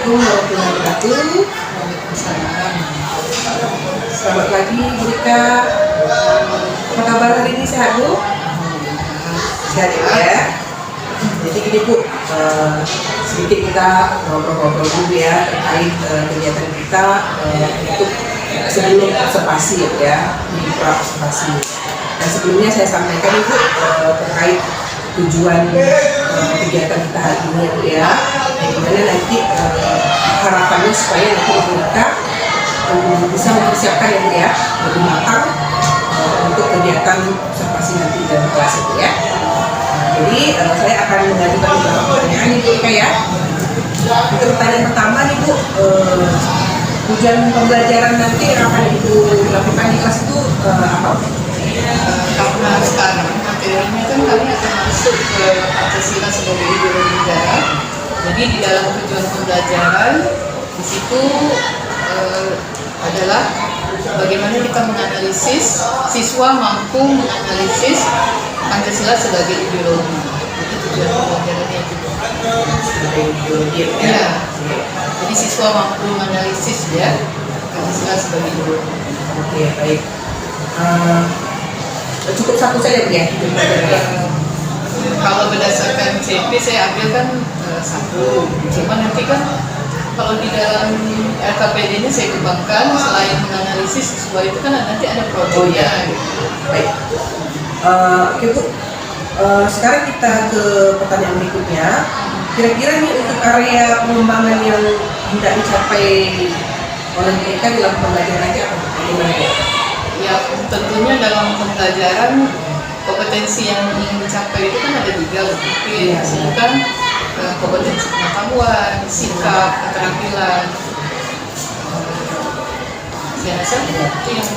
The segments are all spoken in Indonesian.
Assalamualaikum warahmatullahi wabarakatuh. Waalaikumsalam. Selamat pagi Bu Rika. Apa kabar hari ini, sehat Bu? Sehat ya. Jadi gini Bu, sedikit kita ngobrol-ngobrol dulu ya terkait kegiatan kita untuk sebelum observasi ya, di pra observasi. Dan sebelumnya saya sampaikan Ibu terkait tujuan kegiatan kita hari ini ya Bu ya, bagaimana nanti harapannya supaya nanti mereka bisa mempersiapkan ya Bu ya, lebih matang untuk kegiatan observasi nanti dalam kelas itu ya. Jadi saya akan mengajukan beberapa pertanyaan nih Bu Rika ya. Untuk pertanyaan pertama nih Bu, tujuan pembelajaran nanti yang akan Ibu lakukan di kelas itu apa? Karena sekarang materinya kan kami akan masuk ke Pancasila sebagai ideologi negara. Jadi di dalam tujuan pembelajaran di situ adalah bagaimana kita menganalisis, siswa mampu menganalisis Pancasila sebagai ideologi. Itu tujuan pembelajarannya juga. Sebagai ideologi Ya. Jadi siswa mampu menganalisis ya Pancasila sebagai ideologi. Oke, baik. Cukup satu saja Bu ya. Kalau berdasarkan CP saya ambil kan satu. Cuma nanti kan kalau di dalam LKPD-nya saya kembangkan selain menganalisis siswa itu kan nanti ada proyeknya. Oh iya. Baik. Oke Bu. Sekarang kita ke pertanyaan berikutnya. Kira-kira nih untuk area pengembangan yang hendak dicapai oleh mereka dalam pembelajarannya apa? Bagaimana ya? Ya tentunya dalam pembelajaran kompetensi yang ingin dicapai itu kan ada tiga mungkin. Di kan kompetensi pengetahuan, sikap, keterampilan. Saya rasa itu yang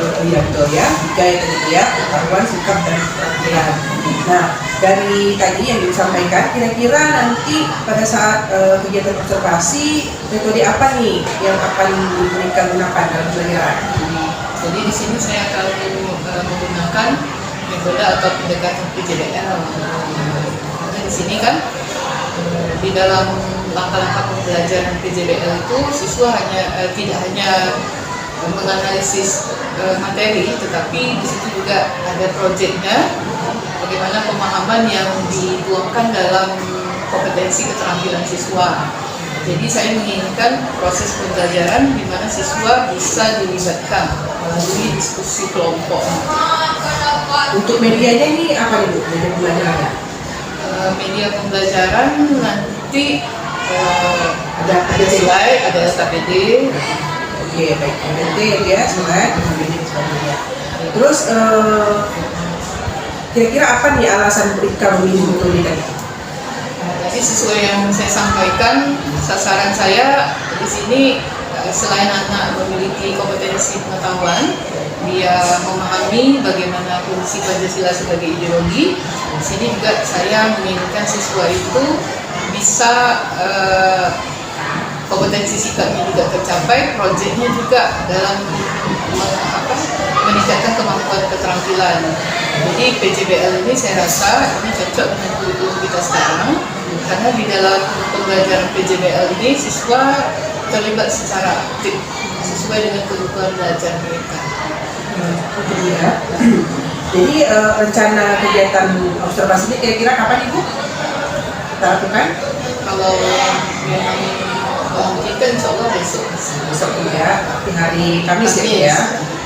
Iya betul ya, tiga itu ya, pengetahuan, sikap, dan keterampilan. Nah, dari tadi yang disampaikan, kira-kira nanti pada saat kegiatan observasi, metode apa nih yang akan diberikan gunakan dalam pembelajaran? Jadi di sini saya akan menggunakan metode atau pendekatan PJBL. Karena di sini kan di dalam langkah-langkah pembelajaran PJBL itu siswa tidak hanya menganalisis materi, tetapi di situ juga ada proyeknya, bagaimana pemahaman yang dituangkan dalam kompetensi keterampilan siswa. Jadi saya menginginkan proses pembelajaran di mana siswa bisa dilibatkan melalui diskusi kelompok. Untuk medianya ini apa nih Bu, media pembelajarannya? Media pembelajaran nanti Ada slide, ada SKPD. Oke, baik. Nanti ya, slide, kemudian sebagainya. Terus kira-kira apa nih alasan mereka memilih metode tadi? Jadi sesuai yang saya sampaikan, sasaran saya di sini selain anak memiliki kompetensi pengetahuan, dia memahami bagaimana fungsi Pancasila sebagai ideologi. Di sini juga saya menginginkan siswa itu bisa kompetensi sikapnya juga tercapai, proyeknya juga dalam meningkatkan kemampuan keterampilan. Jadi PJBL ini saya rasa ini cocok dengan kurikulum kita sekarang, karena di dalam pembelajaran PJBL ini siswa terlibat secara aktif sesuai dengan kebutuhan belajar mereka. Ya. Jadi rencana kegiatan observasi ini kira-kira kapan Ibu kita lakukan? Kalau memang memungkinkan, insya Allah besok. Besok ya, di hari Kamis ya.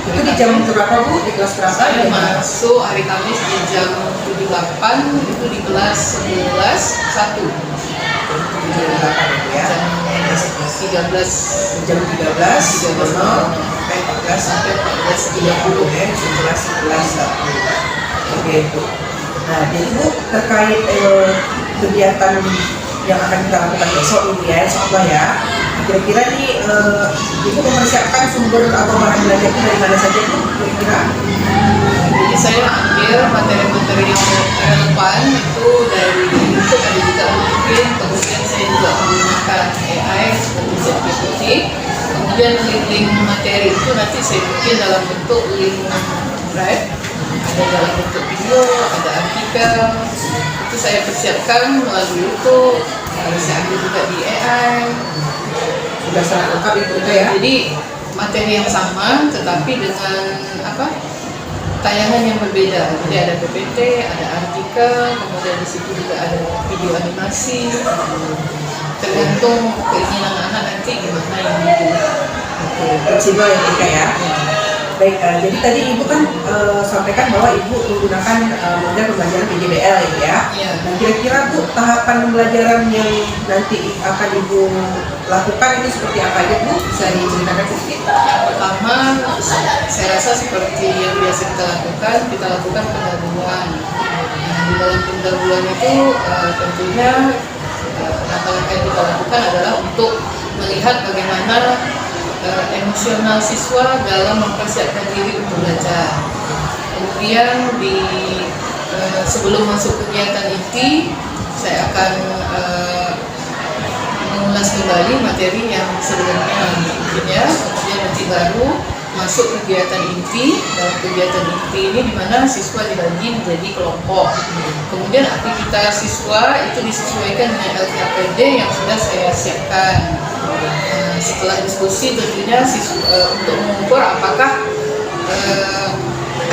Itu di jam berapa Bu? Di kelas berapa? Saya masuk hari Kamis di jam 78, itu di kelas 11.1. Ya. Jam 13. Jam 13, sampai 14.30 ya, 11. Oke Bu. Nah, jadi Bu terkait kegiatan yang akan kita lakukan besok ini ya, insya ya. Kira-kira nih Ibu mempersiapkan sumber atau bahan belajar itu dari mana saja Bu? Kira-kira? Jadi saya ambil materi-materi yang relevan itu dari YouTube, ada juga mungkin, kemudian saya juga menggunakan AI seperti ChatGPT. Kemudian link-link materi itu nanti saya bikin dalam bentuk link drive, ada dalam bentuk video, ada artikel. Itu saya persiapkan melalui YouTube. saya ambil juga di AI. Sudah sangat lengkap itu ya. Jadi materi yang sama tetapi dengan tayangan yang berbeda. Jadi ada PPT, ada artikel, kemudian di situ juga ada video animasi. Tergantung keinginan anak nanti gimana yang itu. Oke, fleksibel ya Rika ya. Baik, jadi tadi Ibu kan sampaikan bahwa Ibu menggunakan model pembelajaran PJBL ya. Iya. Nah, kira-kira Bu, tahapan pembelajaran yang nanti akan Ibu lakukan itu seperti apa aja Bu? Bisa diceritakan sedikit? Yang pertama, saya rasa seperti yang biasa kita lakukan pendahuluan. Nah, di dalam pendahuluan itu tentunya langkah-langkah yang kita lakukan adalah untuk melihat bagaimana emosional siswa dalam mempersiapkan diri untuk belajar. Kemudian sebelum masuk kegiatan inti, saya akan mengulas kembali materi yang sebelumnya ya. Kemudian nanti baru masuk kegiatan inti. Dalam kegiatan inti ini di mana siswa dibagi menjadi kelompok. Kemudian aktivitas siswa itu disesuaikan dengan LKPD yang sudah saya siapkan. Setelah diskusi tentunya untuk mengukur apakah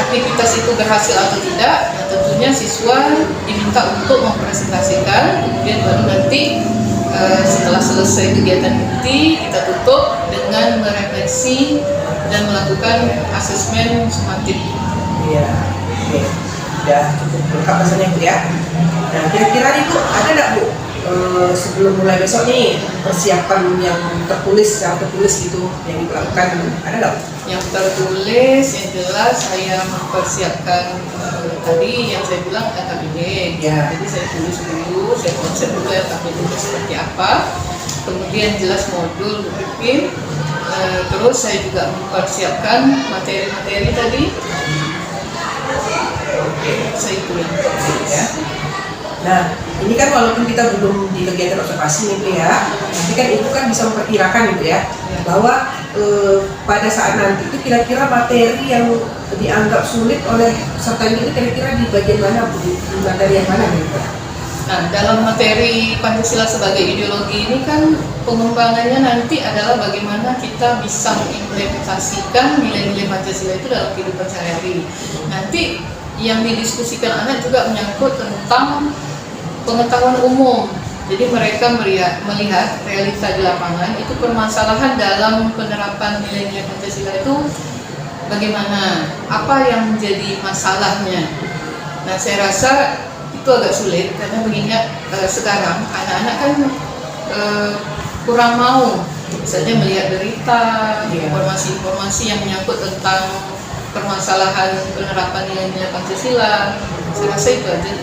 aktivitas itu berhasil atau tidak, nah, tentunya siswa diminta untuk mempresentasikan. Kemudian baru nanti setelah selesai kegiatan inti kita tutup dengan merefleksi dan melakukan asesmen sumatif. Iya, oke. Udah cukup lengkap rasanya Bu ya. Nah, kira-kira nih Bu, ada nggak Bu sebelum mulai besok nih persiapan yang secara tertulis gitu yang dilakukan, ada nggak? Yang tertulis yang jelas saya mempersiapkan tadi yang saya bilang LKPD. Ya. Jadi saya tulis dulu, saya konsep dulu LKPD itu seperti apa. Kemudian jelas modul berpikir. Terus saya juga mempersiapkan materi-materi tadi. Saya itu yang tertulis ya. Nah, ini kan walaupun kita belum di kegiatan observasi nih Bu ya, tapi kan Ibu kan bisa memperkirakan gitu ya, bahwa pada saat nanti itu kira-kira materi yang dianggap sulit oleh peserta ini kira-kira di bagian mana Bu? Di materi yang mana gitu? Nah, dalam materi Pancasila sebagai ideologi ini kan pengembangannya nanti adalah bagaimana kita bisa mengimplementasikan nilai-nilai Pancasila itu dalam kehidupan sehari-hari. Nanti yang didiskusikan anak juga menyangkut tentang pengetahuan umum. Jadi mereka melihat realita di lapangan itu permasalahan dalam penerapan nilai-nilai Pancasila itu bagaimana, apa yang menjadi masalahnya. Nah, saya rasa itu agak sulit karena mengingat sekarang anak-anak kan kurang mau misalnya melihat berita, informasi-informasi yang menyangkut tentang permasalahan penerapan nilai-nilai Pancasila. Saya rasa itu aja.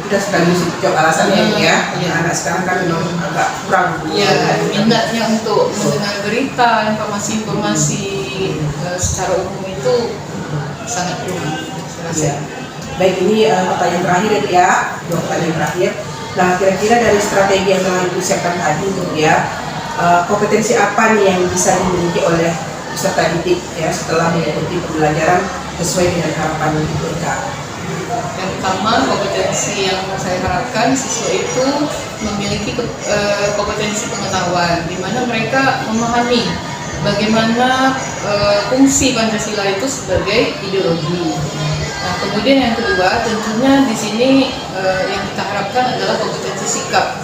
Sudah sekaligus jawab alasannya ya. Iya. Anak sekarang kan memang agak kurang. Ya, minatnya untuk mendengar berita, informasi-informasi secara umum itu sangat kurang. Saya rasa. Ya. Baik, ini pertanyaan terakhir ya, dua pertanyaan terakhir. Nah, kira-kira dari strategi yang telah Ibu siapkan tadi Bu ya, kompetensi apa nih yang bisa dimiliki oleh peserta didik ya setelah mengikuti pembelajaran sesuai dengan harapan mereka? Yang pertama, kompetensi yang saya harapkan siswa itu memiliki kompetensi pengetahuan, di mana mereka memahami bagaimana fungsi Pancasila itu sebagai ideologi. Nah, kemudian yang kedua, tentunya di sini yang kita harapkan adalah kompetensi sikap.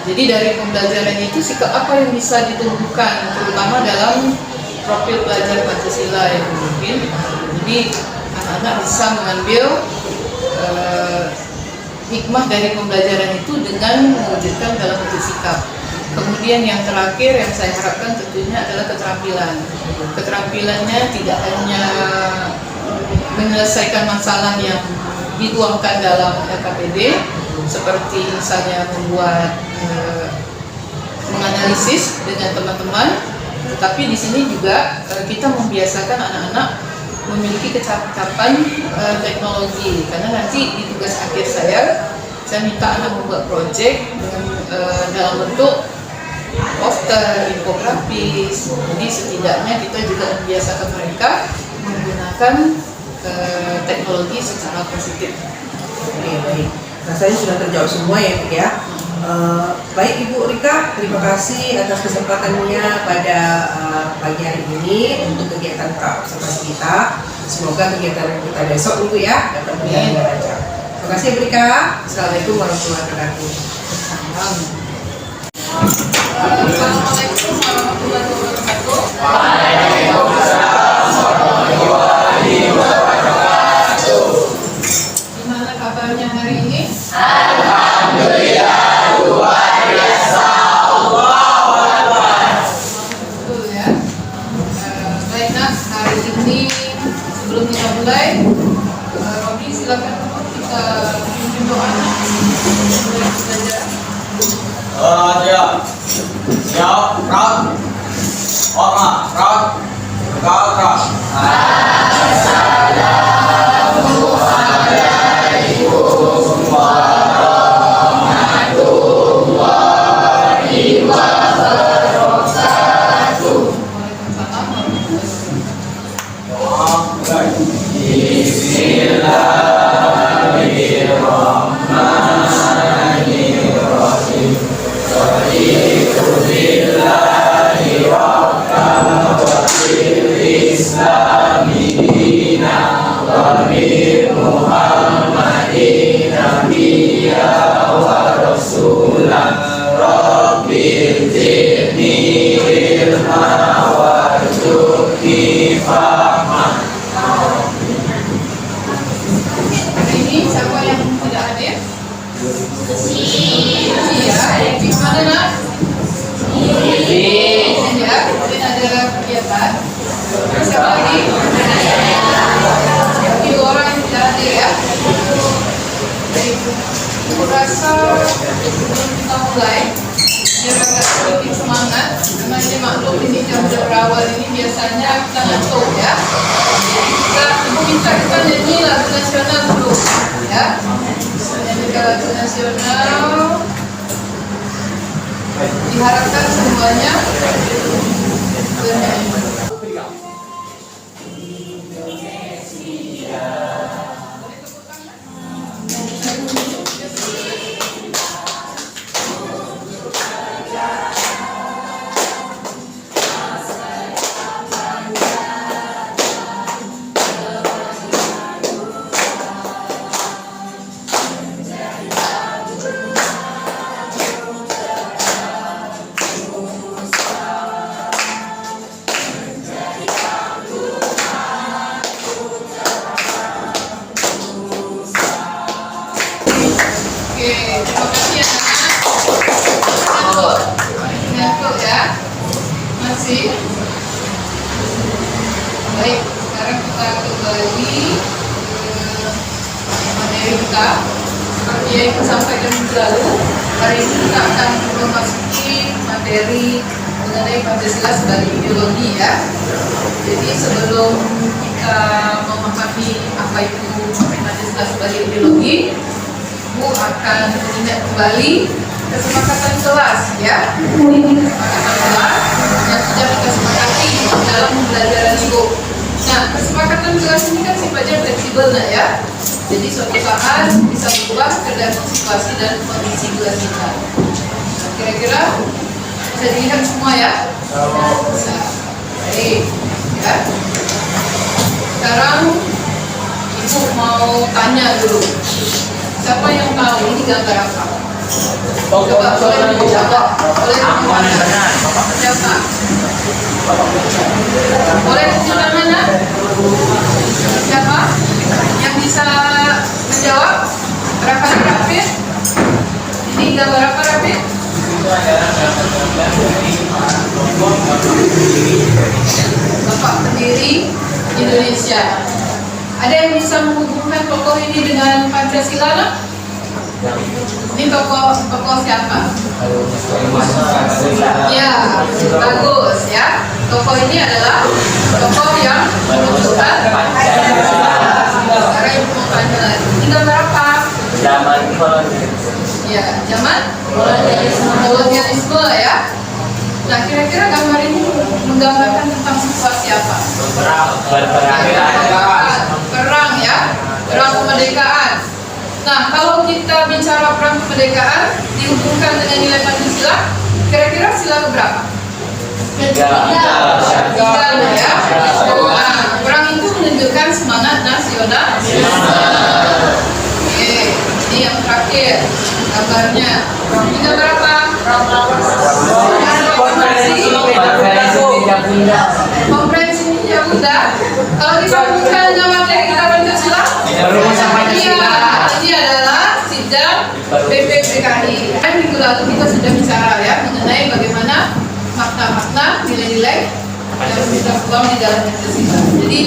Jadi dari pembelajaran itu sikap apa yang bisa ditumbuhkan, terutama dalam profil pelajar Pancasila yang mungkin. Jadi anak-anak bisa mengambil hikmah dari pembelajaran itu dengan mewujudkan dalam bentuk sikap. Kemudian yang terakhir yang saya harapkan tentunya adalah keterampilan. Keterampilannya tidak hanya menyelesaikan masalah yang dituangkan dalam LKPD, seperti misalnya membuat menganalisis dengan teman-teman, tetapi di sini juga kita membiasakan anak-anak memiliki kecapapan teknologi, karena nanti di tugas akhir saya minta anak membuat proyek dalam bentuk poster, infografis. Jadi setidaknya kita juga membiasakan mereka menggunakan teknologi secara positif. Oke, baik. Rasanya sudah terjawab semua ya Bu ya. Baik Ibu Rika, terima kasih atas kesempatannya pada pagi hari ini untuk kegiatan observasi kita. Semoga kegiatan kita besok Ibu ya dapat berjalan dengan lancar. Terima kasih Ibu Rika. Assalamualaikum warahmatullahi wabarakatuh. Assalamualaikum warahmatullahi wabarakatuh. Gimana kabarnya hari ini? Betul ya. Baik Nak, hari ini sebelum kita mulai, Robi silakan kita pimpin doa mulai belajar. Siap, rak, hormat, rak, rak. Hari ini siapa yang tidak hadir? Iya, di mana Nak? Ya, mungkin ada kegiatan. Siapa lagi? Dua orang yang tidak hadir ya. Baik, aku rasa sebelum kita mulai, biar agak sedikit semangat, karena ini maklum ini jam-jam berawal ini biasanya kita ngantuk ya. Jadi aku minta kita nyanyi lagu nasional dulu ya. Nyanyi lagu nasional. Diharapkan semuanya bernyanyi. Oke, terima kasih ya Nak. Ngantuk ya. Masih. Baik, sekarang kita kembali ke materi kita. Seperti yang kita sampaikan minggu lalu, hari ini kita akan memasuki materi mengenai Pancasila sebagai ideologi ya. Jadi sebelum kita memahami apa itu Pancasila sebagai ideologi, Bu akan mengingat kembali kesepakatan kelas ya. Kesepakatan kelas yang sudah kita sepakati dalam pembelajaran Ibu. Nah, kesepakatan kelas ini kan sifatnya fleksibel Nak ya. Jadi suatu saat bisa berubah tergantung situasi dan kondisi kelas kita. Nah, kira-kira bisa dilihat semua ya? Bisa. Baik ya. Sekarang Ibu mau tanya dulu. Siapa yang tahu ini gambar apa? Coba boleh dijawab. Boleh dijawab. Siapa? Boleh tunjuk tangannya? Siapa yang bisa menjawab? Rafael Rafid. Ini gambar apa Rafid? Bapak pendiri Indonesia. Ada yang bisa menghubungkan tokoh ini dengan Pancasila nak? Ini tokoh siapa? Ya, bagus ya. Tokoh ini adalah tokoh yang menunjukkan Pancasila. Ibu mau tanya lagi. Ini gambar apa? Zaman kolonial. Ya, zaman kolonialisme ya. Nah, kira-kira gambar ini menggambarkan tentang situasi apa? Perang Perang ya, perang kemerdekaan. Nah, kalau kita bicara perang kemerdekaan dihubungkan dengan nilai Pancasila, kira-kira sila keberapa? Tiga ya. Nah, perang itu menunjukkan semangat nasional. Oke, ini yang terakhir gambarnya. Tiga berapa? Konferensi Hindia Bunda. Kalau disambungkan dengan materi kita Pancasila, iya, ini adalah sidang BPPKI. Kan minggu lalu kita sudah bicara ya mengenai bagaimana makna-makna, nilai-nilai yang kita tuang di dalam Pancasila. Jadi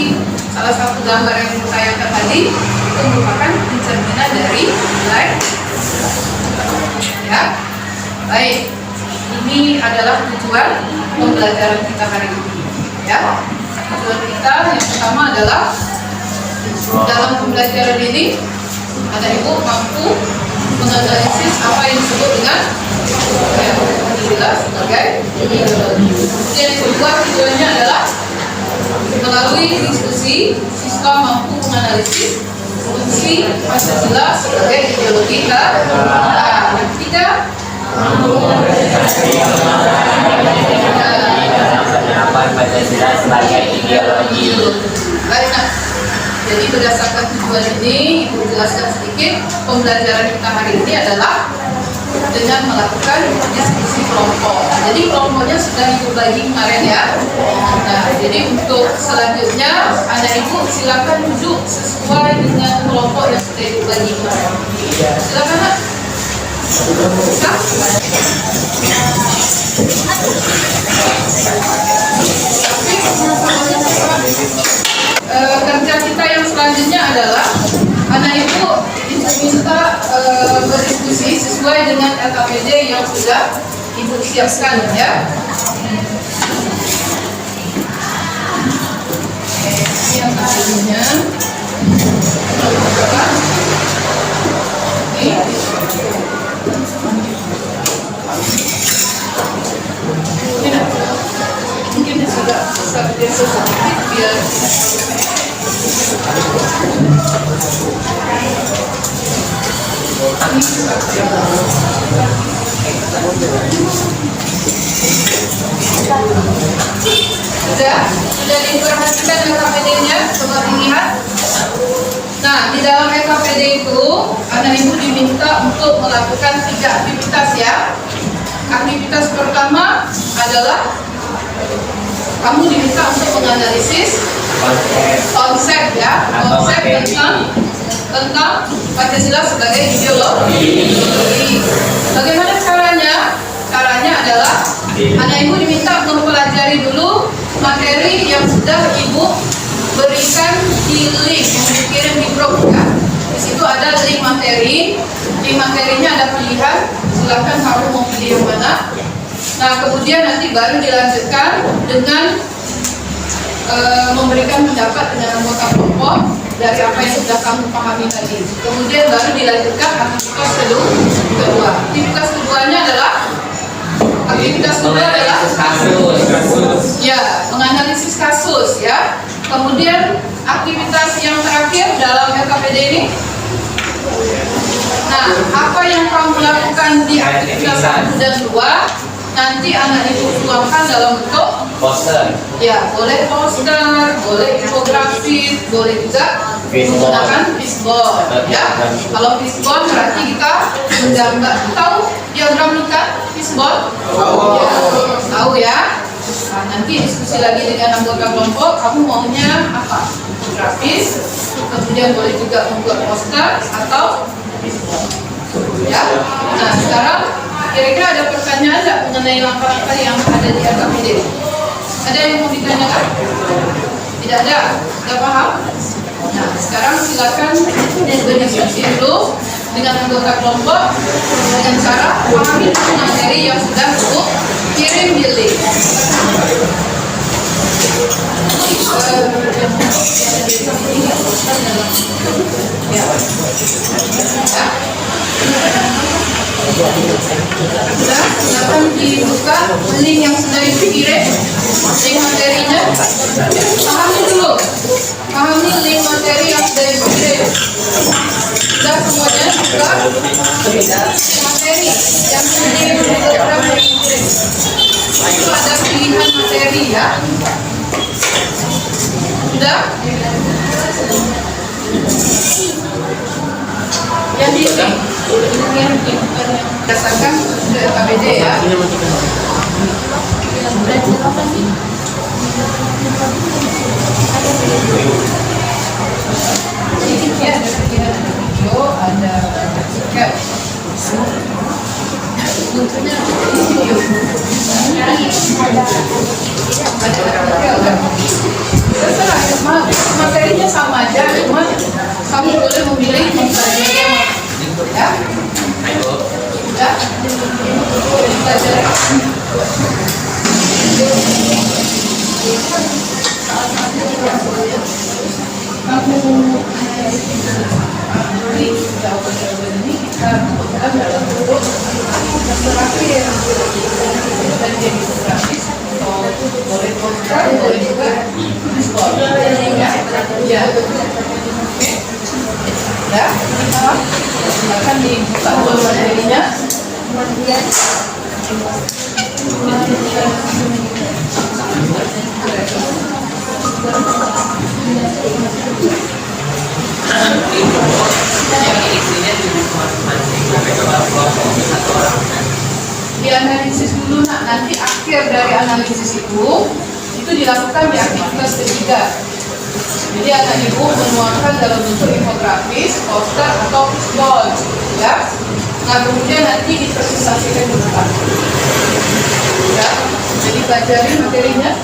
salah satu gambar yang ditayangkan tadi itu merupakan pencerminan dari nilai. Ya, baik. Ini adalah tujuan pembelajaran kita hari ini. Ya, tujuan kita yang pertama adalah dalam pembelajaran ini ada ibu mampu menganalisis apa yang disebut dengan Pancasila sebagai ideologi. Yang kedua tujuannya adalah melalui diskusi siswa mampu menganalisis fungsi Pancasila sebagai ideologi. Yang ketiga Pancasila sebagai ideologi. Baik, nah, jadi berdasarkan tujuan ini, Ibu jelaskan sedikit pembelajaran kita hari ini adalah dengan melakukan diskusi kelompok. Jadi kelompoknya sudah Ibu bagi kemarin ya. Nah, jadi untuk selanjutnya, anak Ibu silakan duduk sesuai dengan kelompok yang sudah Ibu bagi kemarin. Silakan, Nak. Kerja kita yang selanjutnya adalah anak ibu diminta berdiskusi sesuai dengan LKPD yang sudah ibu siapkan ya. Ini yang tadinya. Mungkin sudah sedikit biar sudah diperhatikan LKPD-nya, coba dilihat. Nah, di dalam LKPD itu anak ibu diminta untuk melakukan 3 aktivitas ya. Aktivitas pertama adalah kamu diminta untuk menganalisis konsep ya, konsep tentang Pancasila sebagai ideologi. Bagaimana caranya? Caranya adalah anak ibu diminta mempelajari dulu materi yang sudah ibu berikan di link yang dikirim di grup ya. Di situ ada link materi. Di materinya ada pilihan. Silakan kamu mau pilih yang mana. Nah, kemudian nanti baru dilanjutkan dengan memberikan pendapat dengan anggota kelompok dari apa yang sudah kamu pahami tadi. Kemudian baru dilanjutkan aktivitas kedua. Aktivitas keduanya adalah kasus. Ya, menganalisis kasus ya. Kemudian aktivitas yang terakhir dalam LKPD ini. Nah, apa yang kamu lakukan di aktivitas 1 dan 2 nanti anak ibu tuangkan dalam bentuk Poster. ya, boleh poster, boleh infografis, boleh juga menggunakan fishbone ya. Kalau fishbone berarti kita menggambar. Tahu diagram ikan fishbone? Tahu ya. Nah, nanti diskusi lagi dengan anggota kelompok, kamu maunya apa? Grafis, kemudian boleh juga membuat poster atau ya. Nah, sekarang kira-kira ada pertanyaan nggak mengenai langkah-langkah yang ada di LKPD? Ada yang mau ditanyakan? Tidak ada? Sudah paham? Nah, sekarang silakan berdiskusi dulu dengan anggota kelompok dengan cara memahami materi yang sudah Ibu kirim di link. Ya. Sudah, silakan dibuka link yang sudah dikirim, link materinya. Pahami dulu, pahami link materi yang sudah dikirim. Sudah semuanya buka materi yang sudah program yang dikirim. Itu ada pilihan materi ya. Sudah? Yang ini berdasarkan KBD ya. Ini dia ada pilihan video, ada cap. Bentuknya video. Terserah, materinya sama aja, cuma kamu boleh memilih mempelajari yang ya. Ya. Pelajari. Boleh kontrak, boleh juga diskon. Ya. Ya, silakan dibuka dulu materinya. Dianalisis dulu nak, nanti akhir dari analisis itu dilakukan di aktivitas ketiga. Jadi anak ibu menuangkan dalam bentuk infografis, poster atau fishball, ya. Nah kemudian nanti dipresentasikan di depan. Ya, jadi pelajari materinya.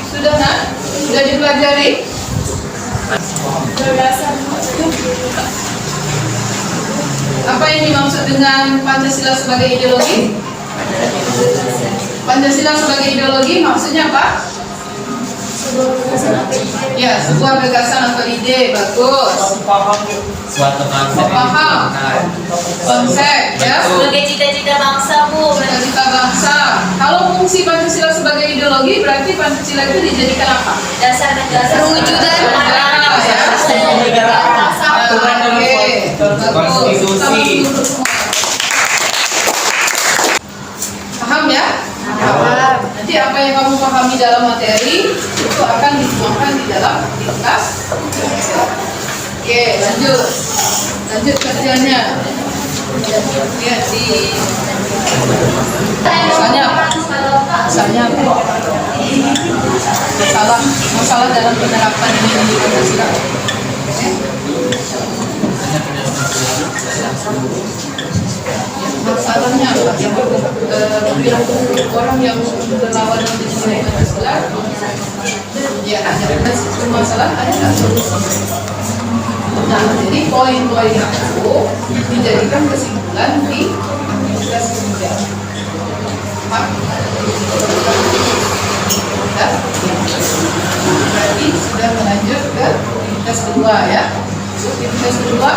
Sudah nak? Sudah dipelajari? Apa yang dimaksud dengan Pancasila sebagai ideologi? Pancasila sebagai ideologi maksudnya apa? Ya, sebuah gagasan atau ide, bagus. Suatu konsep Paham. Konsep, ya. Sebagai cita-cita bangsa, Bu. Cita-cita bangsa. Kalau fungsi Pancasila sebagai ideologi, berarti Pancasila itu dijadikan apa? Dasar negara. Perwujudan negara, ya. konstitusi. Paham ya? Paham. Nanti apa yang kamu pahami dalam materi itu akan dituangkan di dalam aktivitas. Oke, lanjut kerjanya. Lihat di misalnya masalah dalam penerapan ini Pancasila. Masalahnya apa? Orang yang berlawan dengan Pancasila, ya ada masalah, ada nggak solusi? Nah, jadi poin-poin itu dijadikan kesimpulan di kelas ketiga. Berarti sudah melanjut ke aktivitas kedua ya. Aktivitas kedua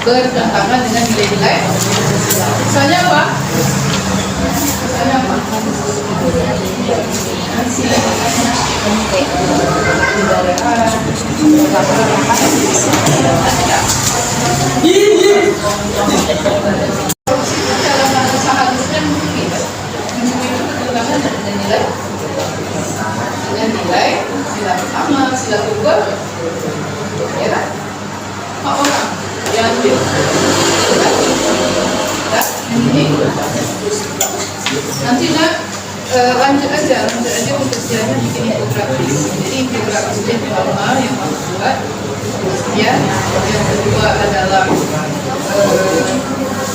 bertentangan dengan nilai-nilai Pancasila. Misalnya apa? Seharusnya mungkin bertentangan dengan nilai sila pertama, sila kedua, ya kan? Orang yang ini nanti nak lanjut aja untuk kerjanya bikin infografis. Jadi infografisnya yang pertama yang kamu buat, ya. Yang kedua adalah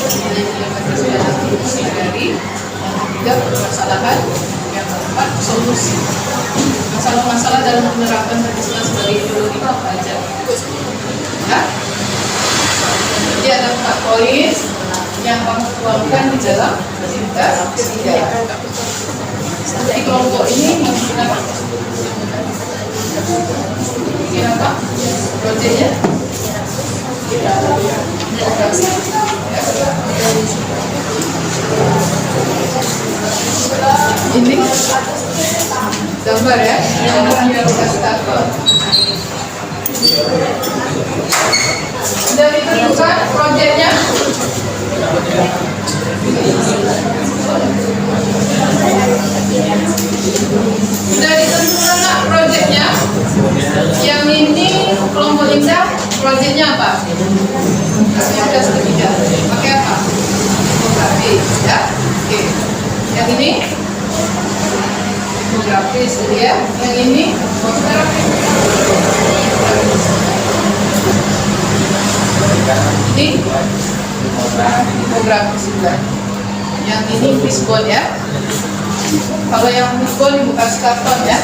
nilai-nilai Pancasila dan fungsi dari. Yang ketiga permasalahan. Yang keempat solusi. Masalah-masalah dalam penerapan Pancasila sebagai ideologi apa aja? Ya. Jadi ada 4 poin yang kamu tuangkan di dalam aktivitas ketiga. Di kelompok ini bikin apa? Bikin apa? Proyeknya? Ini gambar ya, yang kasih tahu. Sudah ditentukan proyeknya? Sudah ditentukan nggak proyeknya? Yang ini kelompok indah, proyeknya apa? Aktivitas ketiga. Pakai apa? Infografis, ya? Oke. Yang ini? Infografis, ya. Yang ini? Ini? Infografis juga. Yang ini fishbone ya. Kalau yang fishbone bukan karton ya.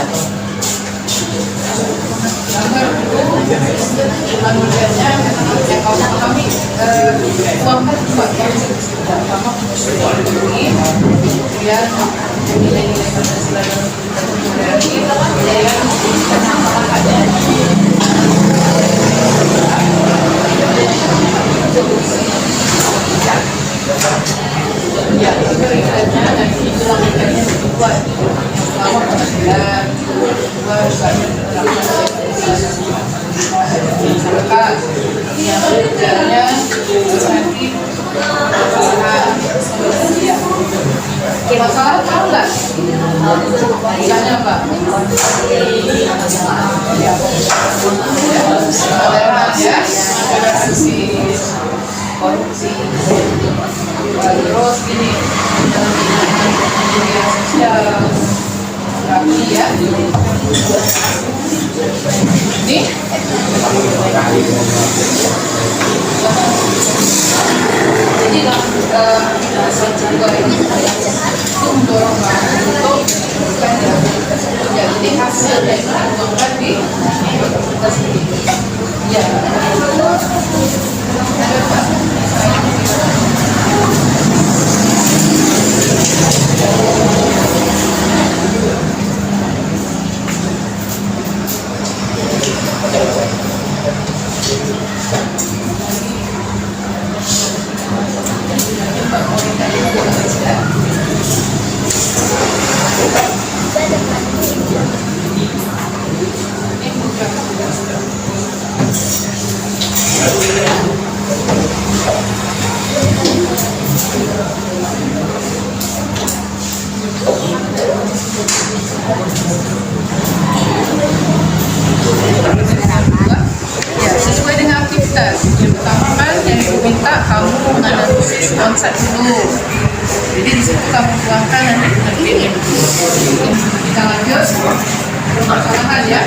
Gambar dulu manusianya yang kau pahami uang kan cuma yang pertama ini kemudian nilai-nilai Pancasila dan ya itu keringatnya nanti itu langkahnya kedua yang pertama Pancasila kedua masyarakat yang ketiganya nanti masalah tahu nggak? Misalnya apa? Daerah ya, toleransi korupsi, terus ini media sosial, rapi ya. Ini jadi juga ini itu mendorong untuk ya jadi hasil yang dikembangkan di komunitas ini ya ya sesuai dengan aktivitas. Yang pertama kan yang diminta kamu menganalisis konsep dulu. Jadi di situ kamu tuangkan nanti terpilih. Kita lanjut permasalahan ya.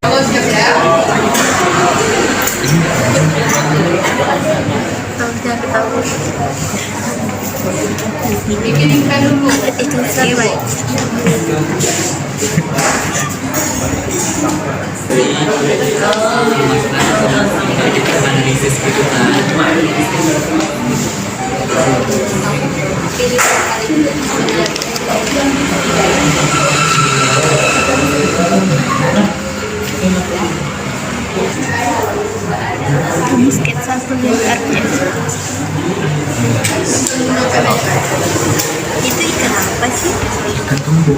Kalau siap ya. Bikinkan dulu. Analisis gitu kan. Kamu sketsa sebenarnya. Itu ikan apa sih? Ikan tumbuh.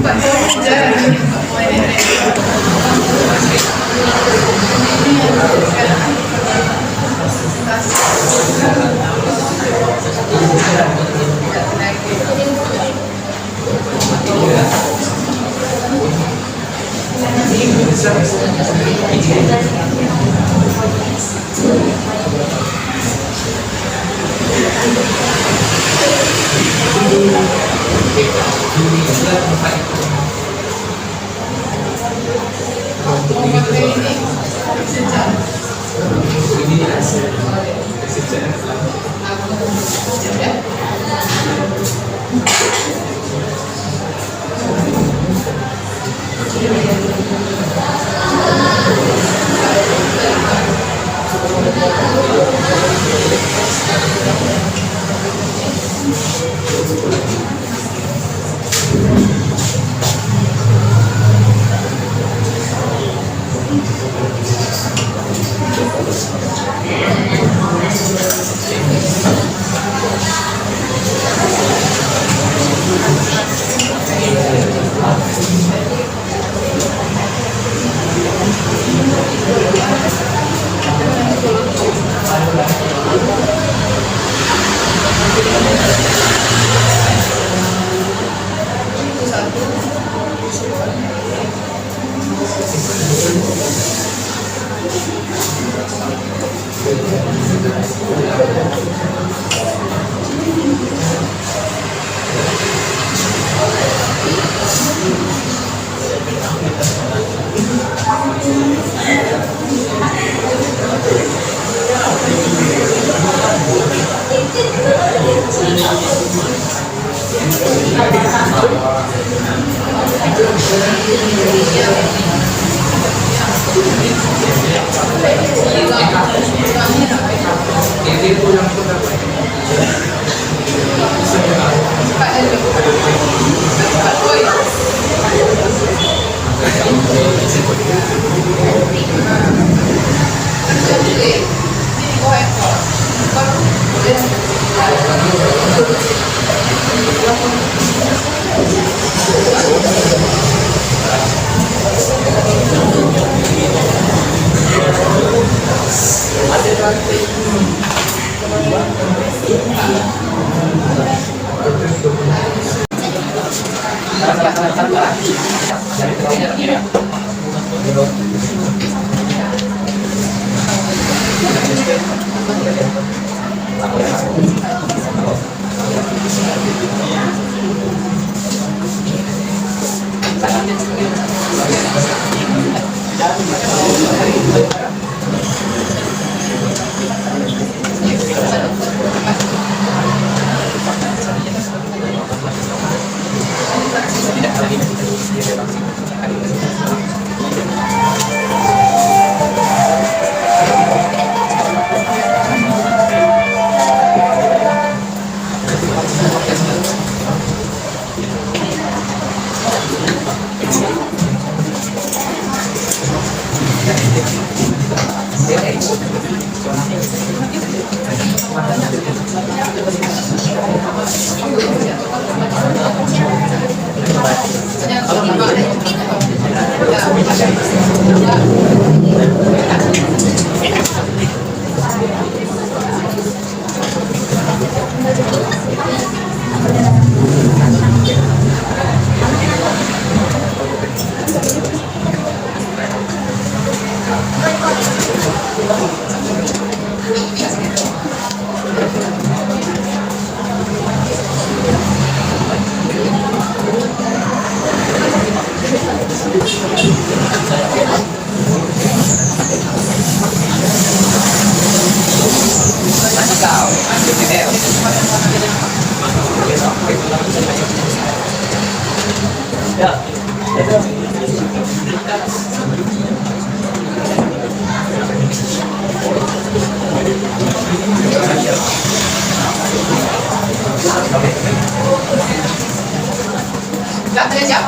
Dạ, thế cháu.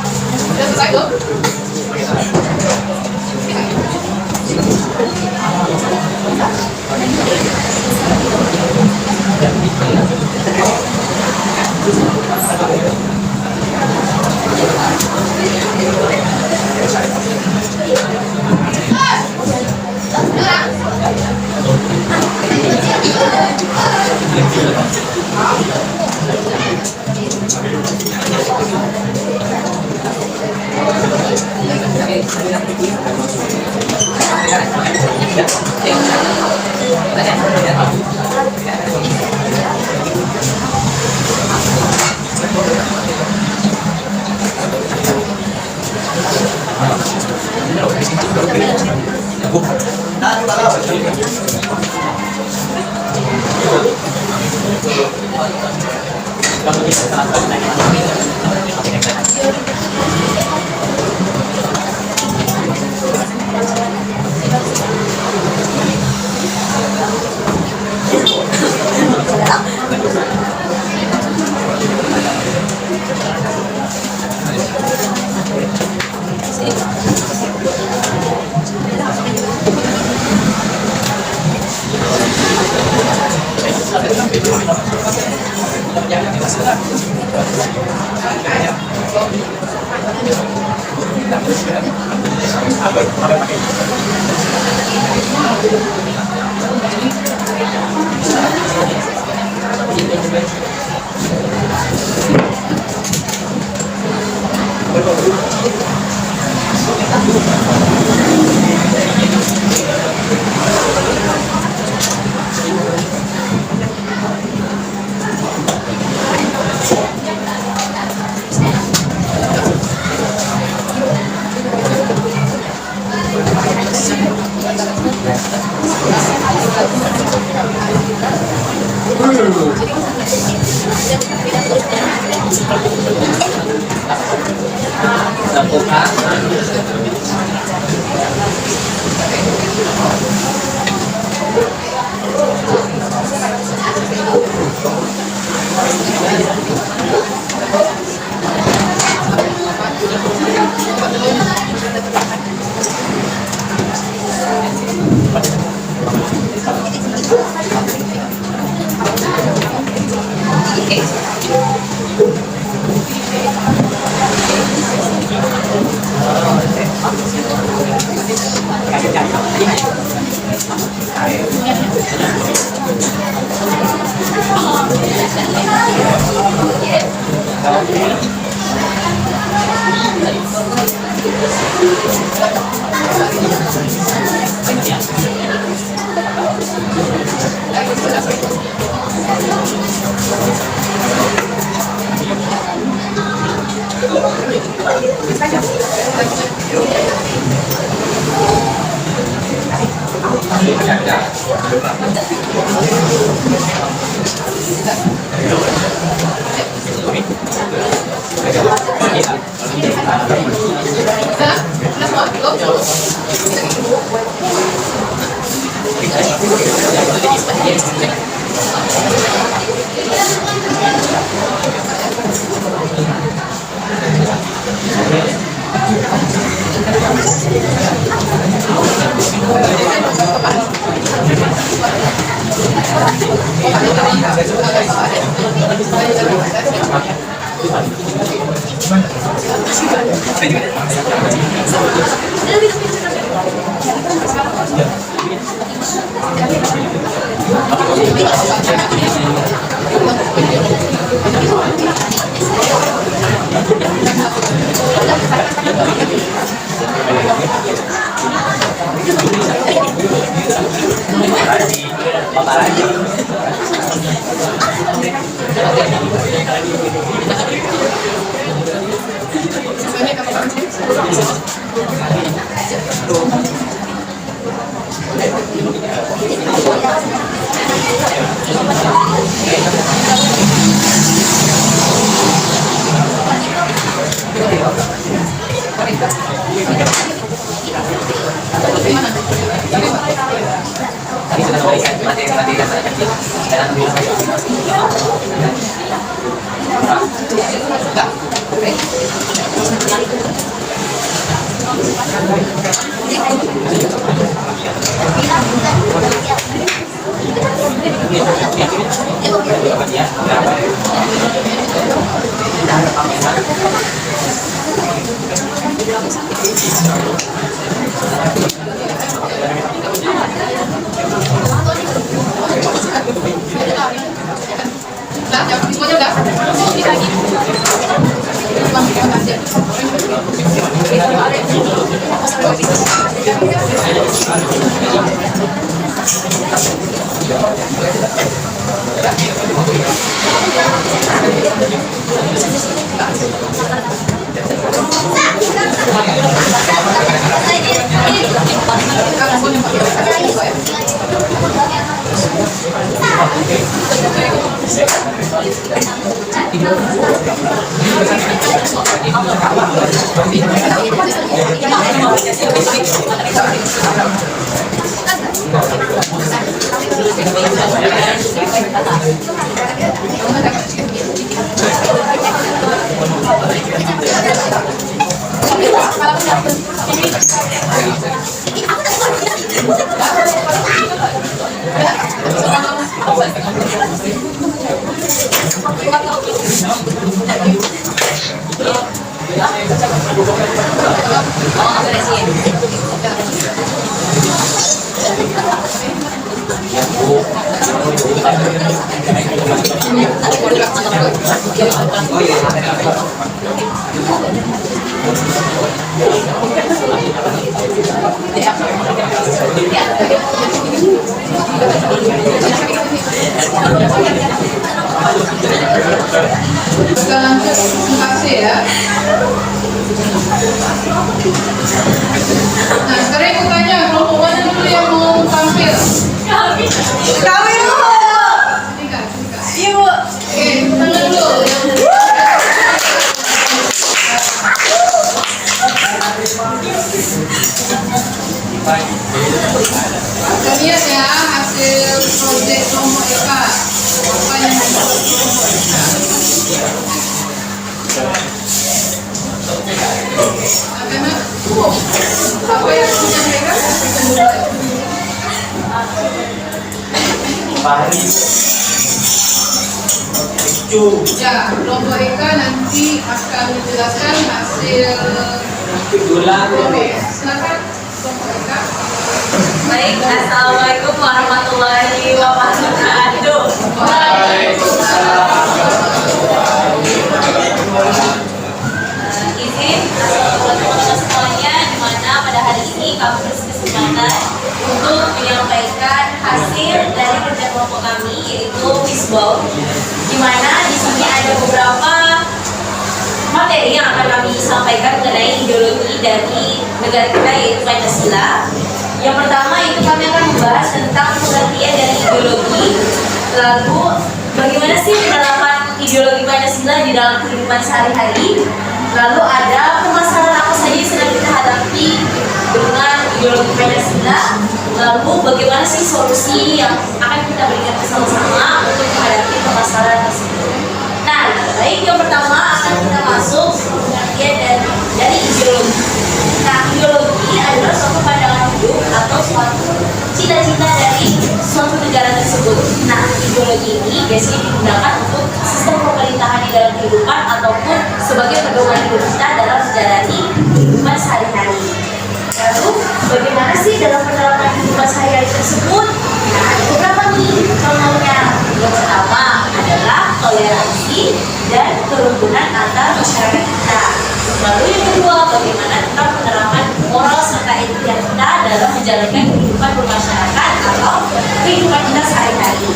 Đưa tay bước. Kita lanjut kasih ya. Nah, sekarang aku tanya, kelompok mana dulu yang mau tampil? Kami dulu. Sini Kak, sini Kak. Ibu. Oke, tangan dulu. Kita lihat ya hasil proyek kelompok Eka. Apa yang dibuat kelompok Eka? Apa yang disampaikan? Ya, kelompok Eka nanti akan menjelaskan hasil proyek. Silakan kelompok Eka. Baik, assalamualaikum warahmatullahi wabarakatuh. Izin, assalamualaikum semuanya. Dimana pada hari ini kami berkesempatan untuk menyampaikan hasil dari kerja kelompok kami, yaitu Wisbol. Dimana di sini ada beberapa materi yang akan kami sampaikan mengenai ideologi dari negara kita, yaitu Pancasila. Yang pertama itu kami akan membahas tentang pengertian dari ideologi, lalu bagaimana sih penerapan ideologi Pancasila di dalam kehidupan sehari-hari, lalu ada permasalahan apa saja yang sedang kita hadapi dengan ideologi Pancasila, lalu bagaimana sih solusi yang akan kita berikan bersama-sama untuk menghadapi permasalahan tersebut. Nah, baik, yang pertama akan kita masuk pengertian dari ideologi. Nah, ideologi adalah suatu pandangan hidup atau suatu cita-cita dari suatu negara tersebut. Nah, ideologi ini biasanya digunakan untuk sistem pemerintahan di dalam kehidupan ataupun sebagai pedoman hidup kita dalam menjalani kehidupan sehari-hari. Lalu, bagaimana sih dalam penerapan kehidupan sehari-hari tersebut? Nah, ada beberapa nih contohnya. Yang pertama adalah toleransi dan kerukunan antar masyarakat kita. Lalu yang kedua, bagaimana tentang penerapan moral serta etika kita dalam menjalankan kehidupan bermasyarakat atau kehidupan kita sehari-hari.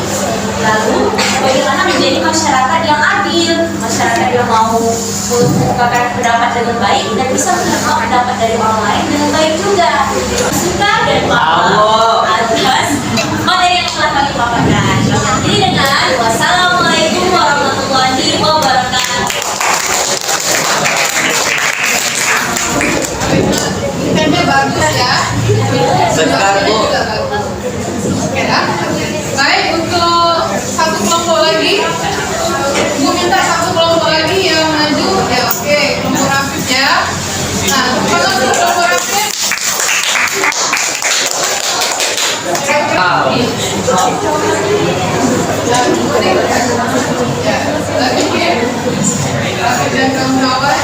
Lalu, bagaimana menjadi masyarakat yang adil, masyarakat yang mau mengungkapkan pendapat dengan baik dan bisa menerima pendapat dari orang lain dengan baik juga. Suka dan paham atas materi yang telah kami paparkan. Jadi dengan wassalamualaikum warahmatullahi wabarakatuh. Intentnya bagus ya. Sebentar, Bu. Juga bagus. Oke ya. Baik, untuk satu kelompok lagi. Gue minta satu kelompok lagi yang maju. Ya oke, kelompok Rafif ya. Nah, kalau untuk kelompok Rafif. Ya, lagi ya. Rafif dan kawan-kawan.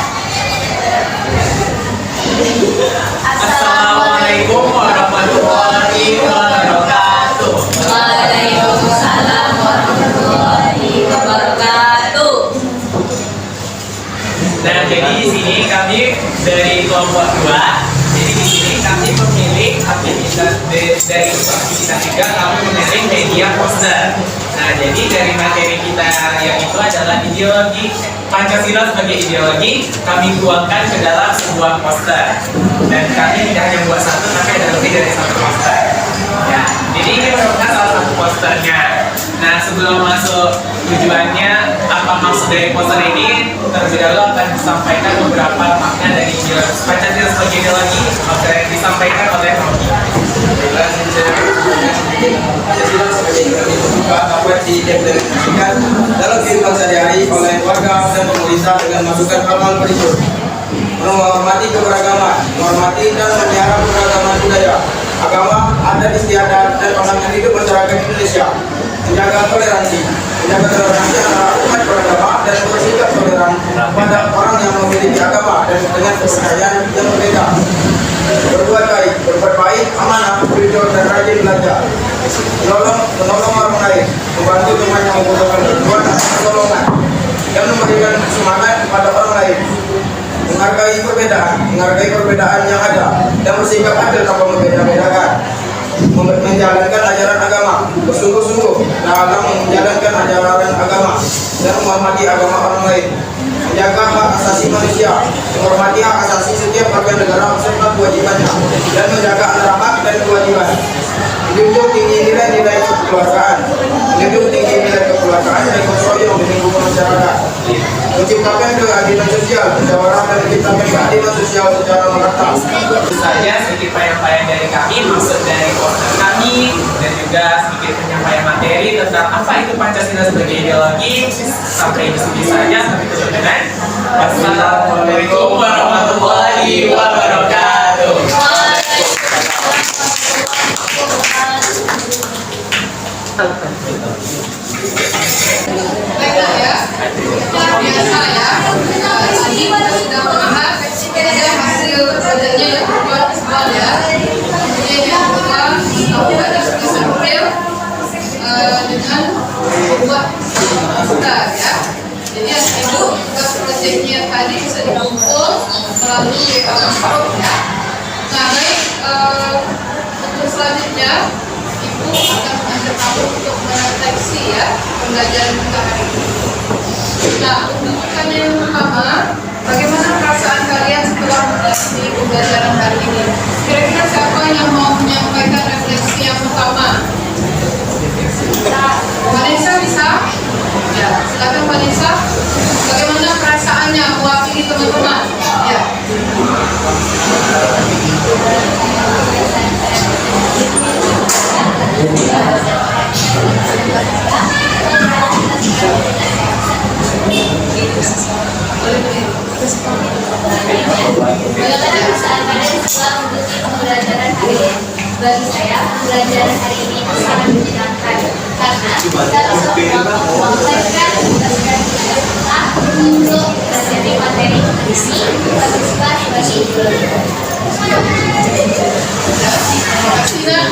Assalamualaikum warahmatullahi wabarakatuh. Waalaikumsalam warahmatullahi wabarakatuh. Nah, jadi di sini kami dari kelompok 2. Jadi di sini kami memilih aktivitas dari aktivitas 3, kami memilih media poster. Nah, jadi dari materi kita yang itu adalah ideologi Pancasila sebagai ideologi, kami tuangkan ke dalam sebuah poster. Dan kami tidak hanya buat satu, tapi ada lebih dari satu poster. Ya, jadi ini merupakan salah satu posternya. Nah, sebelum masuk tujuannya, apa maksud dari poster ini, terlebih dahulu akan disampaikan beberapa makna dari Pancasila sebagai ideologi yang disampaikan oleh Rocky. Pancasila sebagai ideologi terbuka dapat diimplementasikan dalam kehidupan sehari-hari oleh warga dan pemerintah dengan masukan hal-hal berikut. menghormati keberagaman, menghormati dan memelihara keberagaman budaya, agama, adat istiadat dan pandangan hidup masyarakat Indonesia, menjaga toleransi antara umat beragama dan bersikap toleran pada orang yang memiliki agama dan dengan kepercayaan yang berbeda. Berbuat baik, amanah, jujur dan rajin belajar, menolong orang lain, membantu teman yang membutuhkan bantuan atau pertolongan, dan memberikan semangat kepada orang lain, menghargai perbedaan yang ada, dan bersikap adil tanpa membeda-bedakan, menjalankan ajaran agama, bersungguh-sungguh dalam menjalankan ajaran agama, dan menghormati agama orang lain, menjaga hak asasi manusia, menghormati hak asasi setiap warga negara beserta kewajibannya, dan menjaga antara hak dan kewajiban. Menjunjung tinggi nilai-nilai kekeluargaan, dan gotong royong di lingkungan masyarakat, menciptakan keadilan sosial, musyawarah dan menciptakan keadilan sosial secara merata. Itu saja sedikit penyampaian dari kami, maksud dari poster kami, dan juga sedikit penyampaian materi tentang apa itu Pancasila sebagai ideologi. Sampai di sini saja, sampai tutup dengan wassalamualaikum warahmatullahi wabarakatuh. Baiklah ya, seperti biasa ya, tadi kita sudah membahas ada hasil kerjanya yang membuat Isbal ya. Kemudian yang kedua, kita diskusi April dengan membuat poster ya. Jadi yang itu tugas proyeknya tadi bisa dikumpul melalui WA group ya. Nah baik, untuk selanjutnya Ibu akan mengajak kamu untuk merefleksi ya pembelajaran kita hari ini. Nah, untuk pertanyaan yang pertama, bagaimana perasaan kalian setelah merefleksi pembelajaran hari ini? Kira-kira siapa yang mau menyampaikan refleksi yang pertama? Vanessa bisa? Ya, silakan Vanessa. Bagaimana perasaannya mewakili teman-teman? Ya. Bagaimana perasaan kalian setelah mengikuti pembelajaran hari ini? Bagi saya, pembelajaran hari ini sangat menyenangkan karena kita bisa mengembangkan tugas-tugas kita untuk mempelajari materi berisi Pancasila sebagai ideologi. Terima kasih Nak.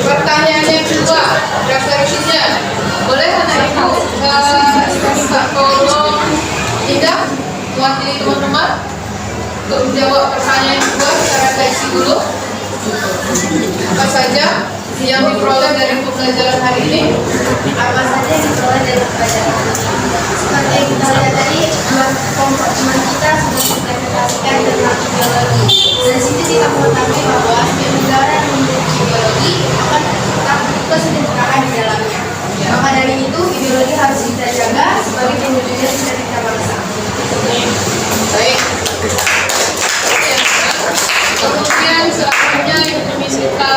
Pertanyaan yang kedua, refleksinya boleh anak ibu minta tolong tidak mewakili teman-teman untuk menjawab pertanyaan yang kedua. Kita refleksi dulu apa saja yang diperoleh dari pembelajaran hari ini. Apa saja yang diperoleh dari pembelajaran hari ini? Seperti yang kita lihat tadi, kelompok teman kita sudah mengimplementasikan tentang ideologi. Dari situ kita mengetahui bahwa setiap negara yang memiliki ideologi akan tetap kesetaraan di dalamnya. Maka dari itu, ideologi harus kita jaga sebagai pemwujudan cita-cita bangsa. Baik. Kemudian selanjutnya yang kita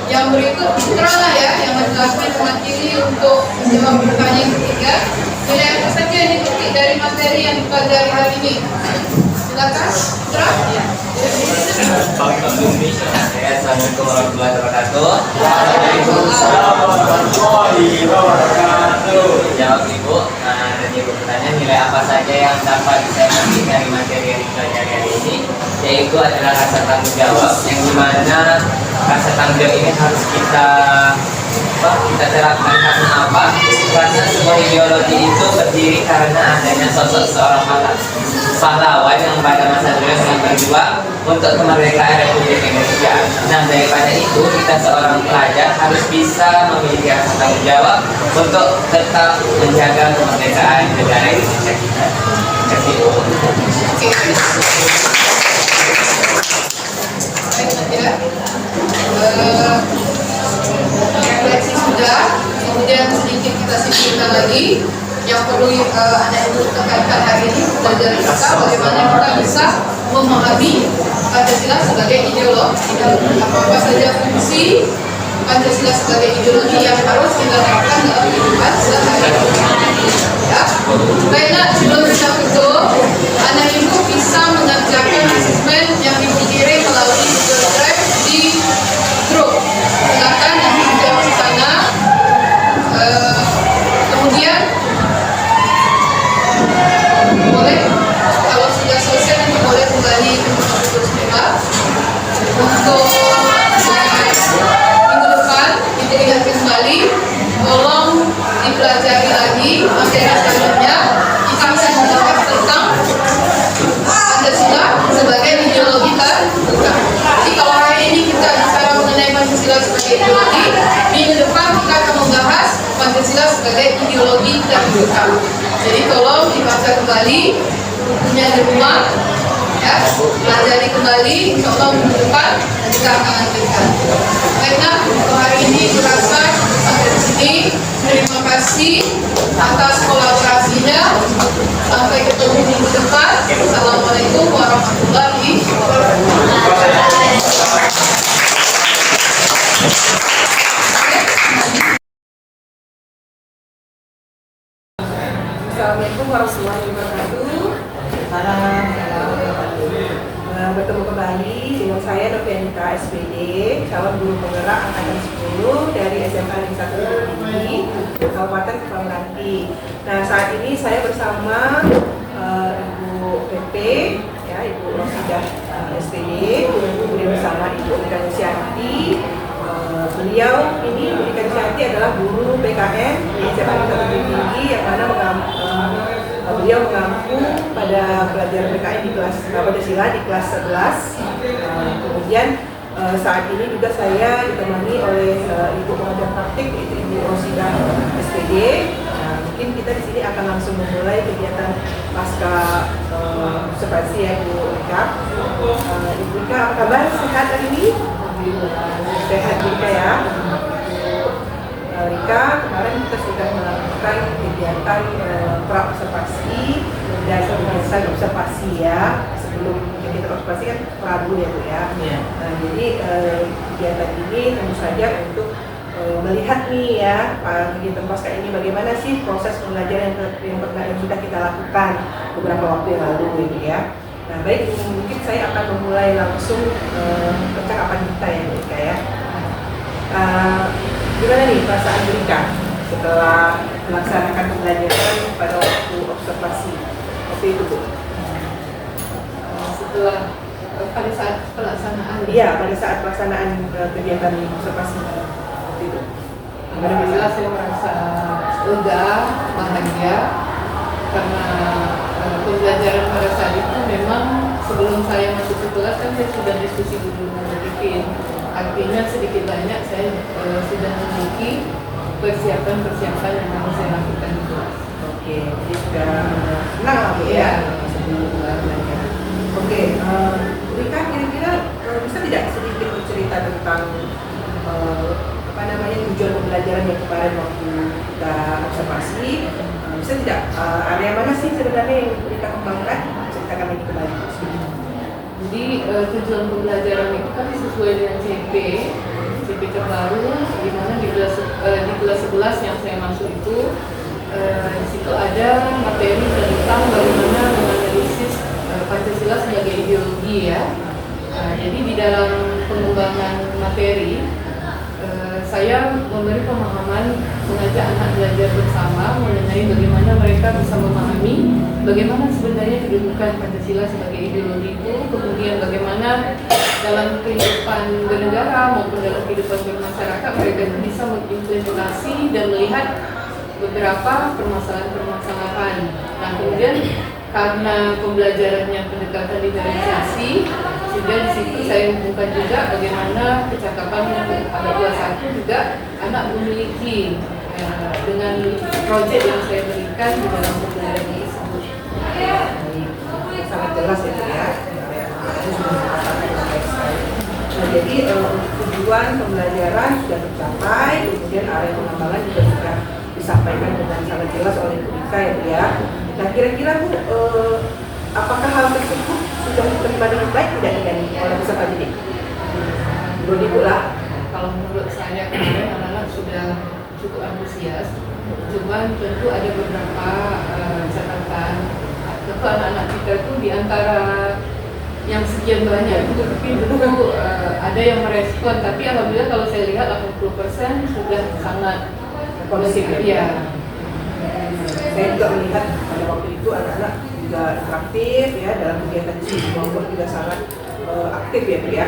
yang berikut Mitra lah ya yang menjelaskan materi untuk menjawab pertanyaan ketiga. Nilai apa saja yang dipetik dari materi yang dipelajari hari ini? Silakan, Mitra. Ya. Assalamualaikum warahmatullahi wabarakatuh. Waalaikumsalam warahmatullahi wabarakatuh. Jawab Ibu. Dan Ibu bertanya nilai apa saja yang dapat saya petik dari materi yang dipelajari hari ini, yaitu adalah rasa tanggung jawab, yang dimana rasa tanggung jawab ini harus kita terapkan. Karena apa? Karena sebuah ideologi itu berdiri karena adanya sosok seorang pahlawan yang pada masa dulu sangat berjuang untuk kemerdekaan Republik Indonesia. Nah, daripada itu kita seorang pelajar harus bisa memiliki rasa tanggung jawab untuk tetap menjaga kemerdekaan negara Indonesia kita. Terima kasih. Baik ya. Refleksi sudah, kemudian sedikit kita simpulkan lagi yang perlu anak ibu tekankan hari ini pelajaran kita bagaimana kita bisa memahami Pancasila sebagai ideologi. Apa saja fungsi Pancasila sebagai ideologi yang harus kita terapkan dalam kehidupan sehari-hari. Ya, baiklah sebelum kita tutup, anak ibu bisa mengerjakan asesmen yang ibu kirim melalui Google Drive di grup. Silakan nanti dijawab di sana. Kemudian boleh kalau sudah selesai nanti boleh kembali ke tugas sekolah. Untuk minggu depan kita ingatkan kembali, tolong dipelajari lagi materi selanjutnya. Kita akan membahas tentang Pancasila sebagai ideologi terbuka. Jadi kalau hari ini kita bicara mengenai Pancasila sebagai ideologi, minggu depan kita akan membahas Pancasila sebagai ideologi terbuka. Jadi tolong dibaca kembali bukunya di rumah, ya, pelajari kembali, insya minggu depan kita akan lanjutkan. Baiklah, untuk hari ini berasa sampai di sini. Terima kasih atas kolaborasinya. Sampai ketemu minggu depan. Assalamualaikum warahmatullahi wabarakatuh. Assalamualaikum warahmatullahi wabarakatuh. Bertemu kembali dengan saya Novianita SPD, calon guru penggerak angkatan 10 dari SMA Negeri 1 Tinggi, Kabupaten Kepulauan. Nah, saat ini saya bersama Ibu PP, ya, Ibu Rosidah SPD, kemudian bersama Ibu Nika Nusianti. Beliau ini, Ibu Nika Nusianti adalah guru PKN di SMA Negeri 1 Tinggi yang mana beliau mengampu pada pelajaran PKN di kelas Pancasila di kelas 11. Kemudian saat ini juga saya ditemani oleh Ibu pengajar praktik, yaitu Ibu Rosidah SPD. Mungkin kita di sini akan langsung memulai kegiatan pasca observasi ya, Bu Rika. Ibu Rika, apa kabar? Sehat hari ini? Sehat Rika ya. Rika, kemarin kita sudah melakukan kegiatan pra-observasi dan pemeriksaan observasi ya. Sebelum kita observasi kan Rabu ya Bu ya. Nah, jadi kegiatan ini tentu saja untuk melihat nih ya kegiatan pasca ini bagaimana sih proses pembelajaran yang sudah kita lakukan beberapa waktu yang lalu gitu ya. Nah, baik, mungkin saya akan memulai langsung percakapan kita ya Bu Rika ya. Gimana nih perasaan Rika setelah melaksanakan pembelajaran pada waktu observasi waktu itu Bu? Setelah pada saat pelaksanaan. Iya, pada saat pelaksanaan kegiatan observasi waktu itu. Alhamdulillah saya merasa lega, bahagia karena pembelajaran pada saat itu memang sebelum saya masuk ke kelas kan saya sudah diskusi dulu dengan Rifin. Artinya sedikit banyak saya sudah memiliki persiapan yang harus saya lakukan di kelas. Oke, jadi sudah senang lah Bu ya sebelum belajar. Oke, Rika kira-kira bisa tidak sedikit bercerita tentang tujuan pembelajaran yang kemarin waktu kita observasi? Bisa tidak area mana sih sebenarnya yang Rika kembangkan? Ceritakan ini kembali. Jadi tujuan pembelajaran itu kan sesuai dengan CP terbaru, di mana di kelas 11 yang saya masuk itu di situ ada materi tentang bagaimana menganalisis Pancasila sebagai ideologi ya. Jadi di dalam pengembangan materi saya memberi pemahaman, mengajak anak belajar bersama mengenai bagaimana mereka bisa memahami bagaimana sebenarnya kedudukan Pancasila sebagai ideologi itu, kemudian bagaimana dalam kehidupan bernegara maupun dalam kehidupan bermasyarakat mereka bisa mengimplementasi dan melihat beberapa permasalahan-permasalahan. Nah, kemudian karena pembelajarannya pendekatan diferensiasi, juga di situ saya hubungkan juga bagaimana kecakapan pada kelas 1 juga anak memiliki dengan proyek yang saya berikan di dalam pembelajaran tersebut. Sangat jelas ya. Nah, jadi tujuan pembelajaran sudah tercapai, kemudian area pengembangan juga sudah disampaikan dengan sangat jelas oleh Bu Rika ya Bu ya. Nah, kira-kira Bu, apakah hal tersebut sudah diterima dengan baik tidak oleh peserta didik? Menurut Ibu lah. Kalau menurut saya kemarin anak-anak sudah cukup antusias Cuman tentu ada beberapa catatan. Tentu anak-anak kita tuh di antara yang sekian banyak itu mungkin tentu ada yang merespon, tapi alhamdulillah kalau saya lihat 80% sudah sangat Kondusif ya? Iya. Saya juga melihat pada waktu itu anak-anak juga aktif ya dalam kegiatan di sini, maupun juga sangat aktif ya Bu ya.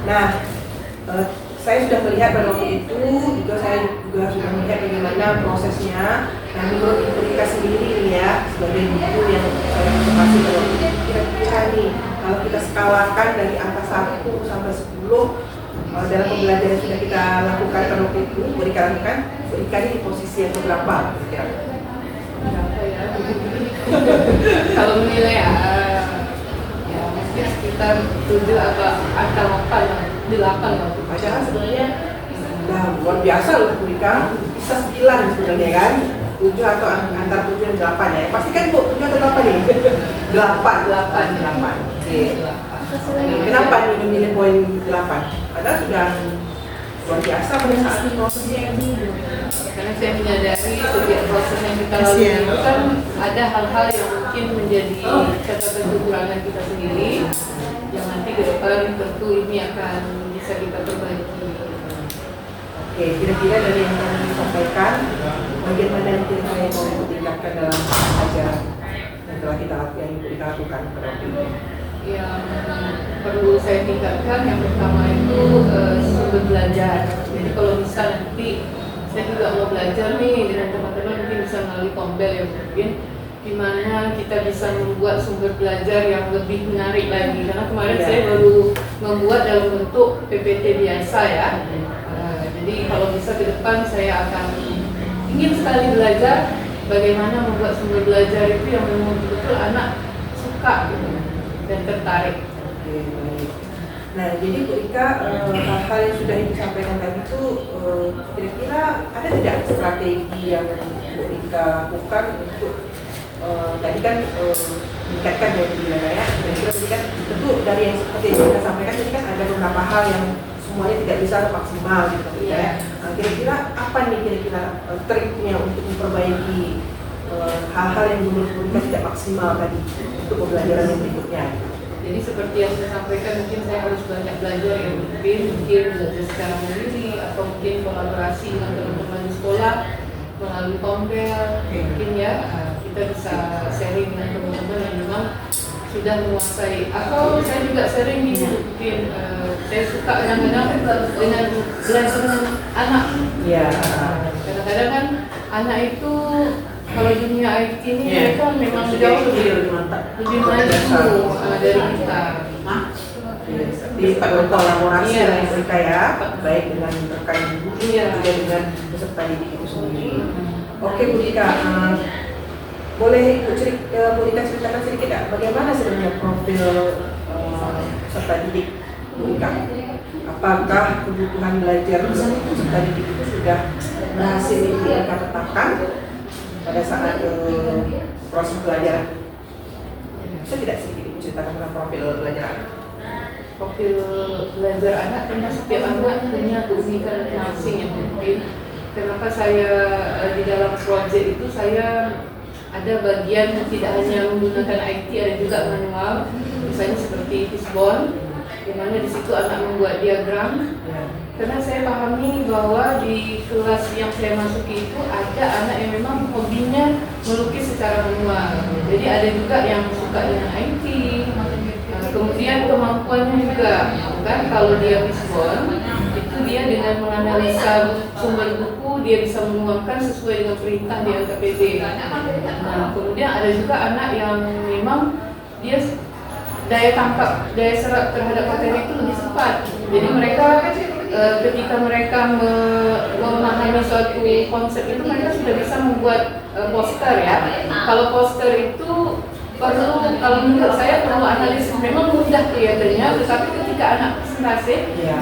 Nah, saya sudah melihat pada waktu itu juga saya juga sudah melihat bagaimana prosesnya. Nah, menurut Ibu Rika sendiri nih ya, sebagai guru yang saya observasi pada waktu itu, kira-kira nih kalau kita skalakan dari angka 1 sampai 10 dalam pembelajaran yang sudah kita lakukan pada waktu itu, Bu Rika lakukan, Bu Rika ini di posisi yang keberapa? Berapa ya? Kalau menilai ya mungkin sekitar 7 atau angka 8 lah. Padahal sebenarnya nah, luar biasa loh Bu Rika, bisa 9 sebenarnya kan, 7 atau antara 7 dan 8 ya. Pasti kan Bu, 7 atau 8 nih? 8. Oke. Kenapa nih memilih poin 8? Padahal sudah luar biasa pada saat prosesnya ini. Karena saya menyadari setiap proses yang kita lalui itu kan ada hal-hal yang mungkin menjadi catatan kekurangan kita sendiri yang nanti ke depan tentu ini akan bisa kita perbaiki. Oke, kira-kira dari yang tadi disampaikan, bagaimana yang kira-kira yang mau ditingkatkan dalam ajaran yang telah kita lakukan pada waktu itu? Yang perlu saya tingkatkan yang pertama itu sumber belajar. Jadi kalau bisa nanti saya juga mau belajar nih dengan teman-teman, mungkin bisa melalui Kombel ya mungkin gimana kita bisa membuat sumber belajar yang lebih menarik lagi. Karena kemarin saya baru membuat dalam bentuk PPT biasa ya. Jadi kalau bisa ke depan saya akan ingin sekali belajar bagaimana membuat sumber belajar itu yang memang betul-betul anak suka gitu dan tertarik. Oke, baik. Nah, jadi Bu Rika, hal-hal yang sudah Ibu sampaikan tadi itu kira-kira ada tidak strategi yang Bu Rika lakukan untuk tadi kan meningkatkan daya beli ya. Kira-kira tadi kan tentu dari yang seperti yang kita sampaikan tadi kan ada beberapa hal yang semuanya tidak bisa maksimal gitu ya. Nah, kira-kira apa nih kira-kira triknya untuk memperbaiki hal-hal yang menurut Bu Rika tidak maksimal tadi untuk pembelajaran yang berikutnya? Jadi seperti yang saya sampaikan, mungkin saya harus banyak belajar ya, mungkin belajar secara mandiri atau mungkin kolaborasi dengan teman-teman di sekolah melalui Kombel. Mungkin ya kita bisa sharing dengan teman-teman yang memang sudah menguasai. Atau saya juga sering nih mungkin saya suka kadang-kadang dengan belajar dengan anak. Ya. Kadang-kadang kan anak itu kalau dunia IT ini mereka memang jauh lebih maju dari kita. Di kolaborasi dengan mereka ya, baik dengan rekan guru juga dengan peserta didik itu sendiri. Oke Bu Rika, boleh Bu Rika ceritakan sedikit nggak bagaimana sebenarnya profil peserta didik Bu Rika? Apakah kebutuhan belajar peserta didik itu sudah berhasil Ibu Rika tetapkan pada saat proses pelajaran? Bisa tidak sedikit Ibu ceritakan tentang profil belajar anak? Profil belajar anak karena setiap anak punya keunikan masing-masing yang mungkin. Kenapa saya di dalam proyek itu saya ada bagian tidak hanya menggunakan IT, ada juga manual, misalnya seperti fishbone, di mana di situ anak membuat diagram. Karena saya pahami bahwa di kelas yang saya masuki itu ada anak yang memang hobinya melukis secara manual. Jadi ada juga yang suka dengan IT. Kemudian kemampuannya juga, kan kalau dia fishbone, itu dia dengan menganalisa sumber buku dia bisa menguangkan sesuai dengan perintah di LKPD. Nah, kemudian ada juga anak yang memang dia daya tangkap, daya serap terhadap materi itu lebih cepat. Jadi mereka ketika mereka memahami suatu konsep itu mereka sudah bisa membuat poster ya. Kalau poster itu perlu, kalau menurut saya perlu analisis, memang mudah kelihatannya, tetapi ketika anak presentasi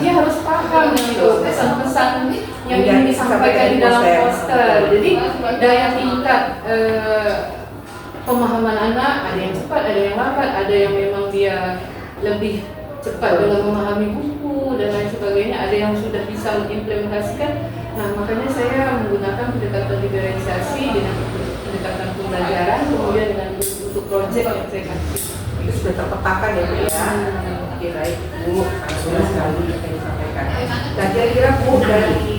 dia harus paham itu pesan-pesan yang ingin disampaikan di dalam poster. Jadi daya tingkat pemahaman anak ada yang cepat, ada yang lambat, ada yang memang dia lebih cepat dalam memahami buku dan lain sebagainya, ada yang sudah bisa mengimplementasikan. Nah, makanya saya menggunakan pendekatan diferensiasi dengan pendekatan pembelajaran, kemudian dengan bentuk proyek yang saya kasih. Itu sudah terpetakan ya Bu ya. Oke baik Bu, sudah sekali yang saya sampaikan. Nah kira-kira Bu dari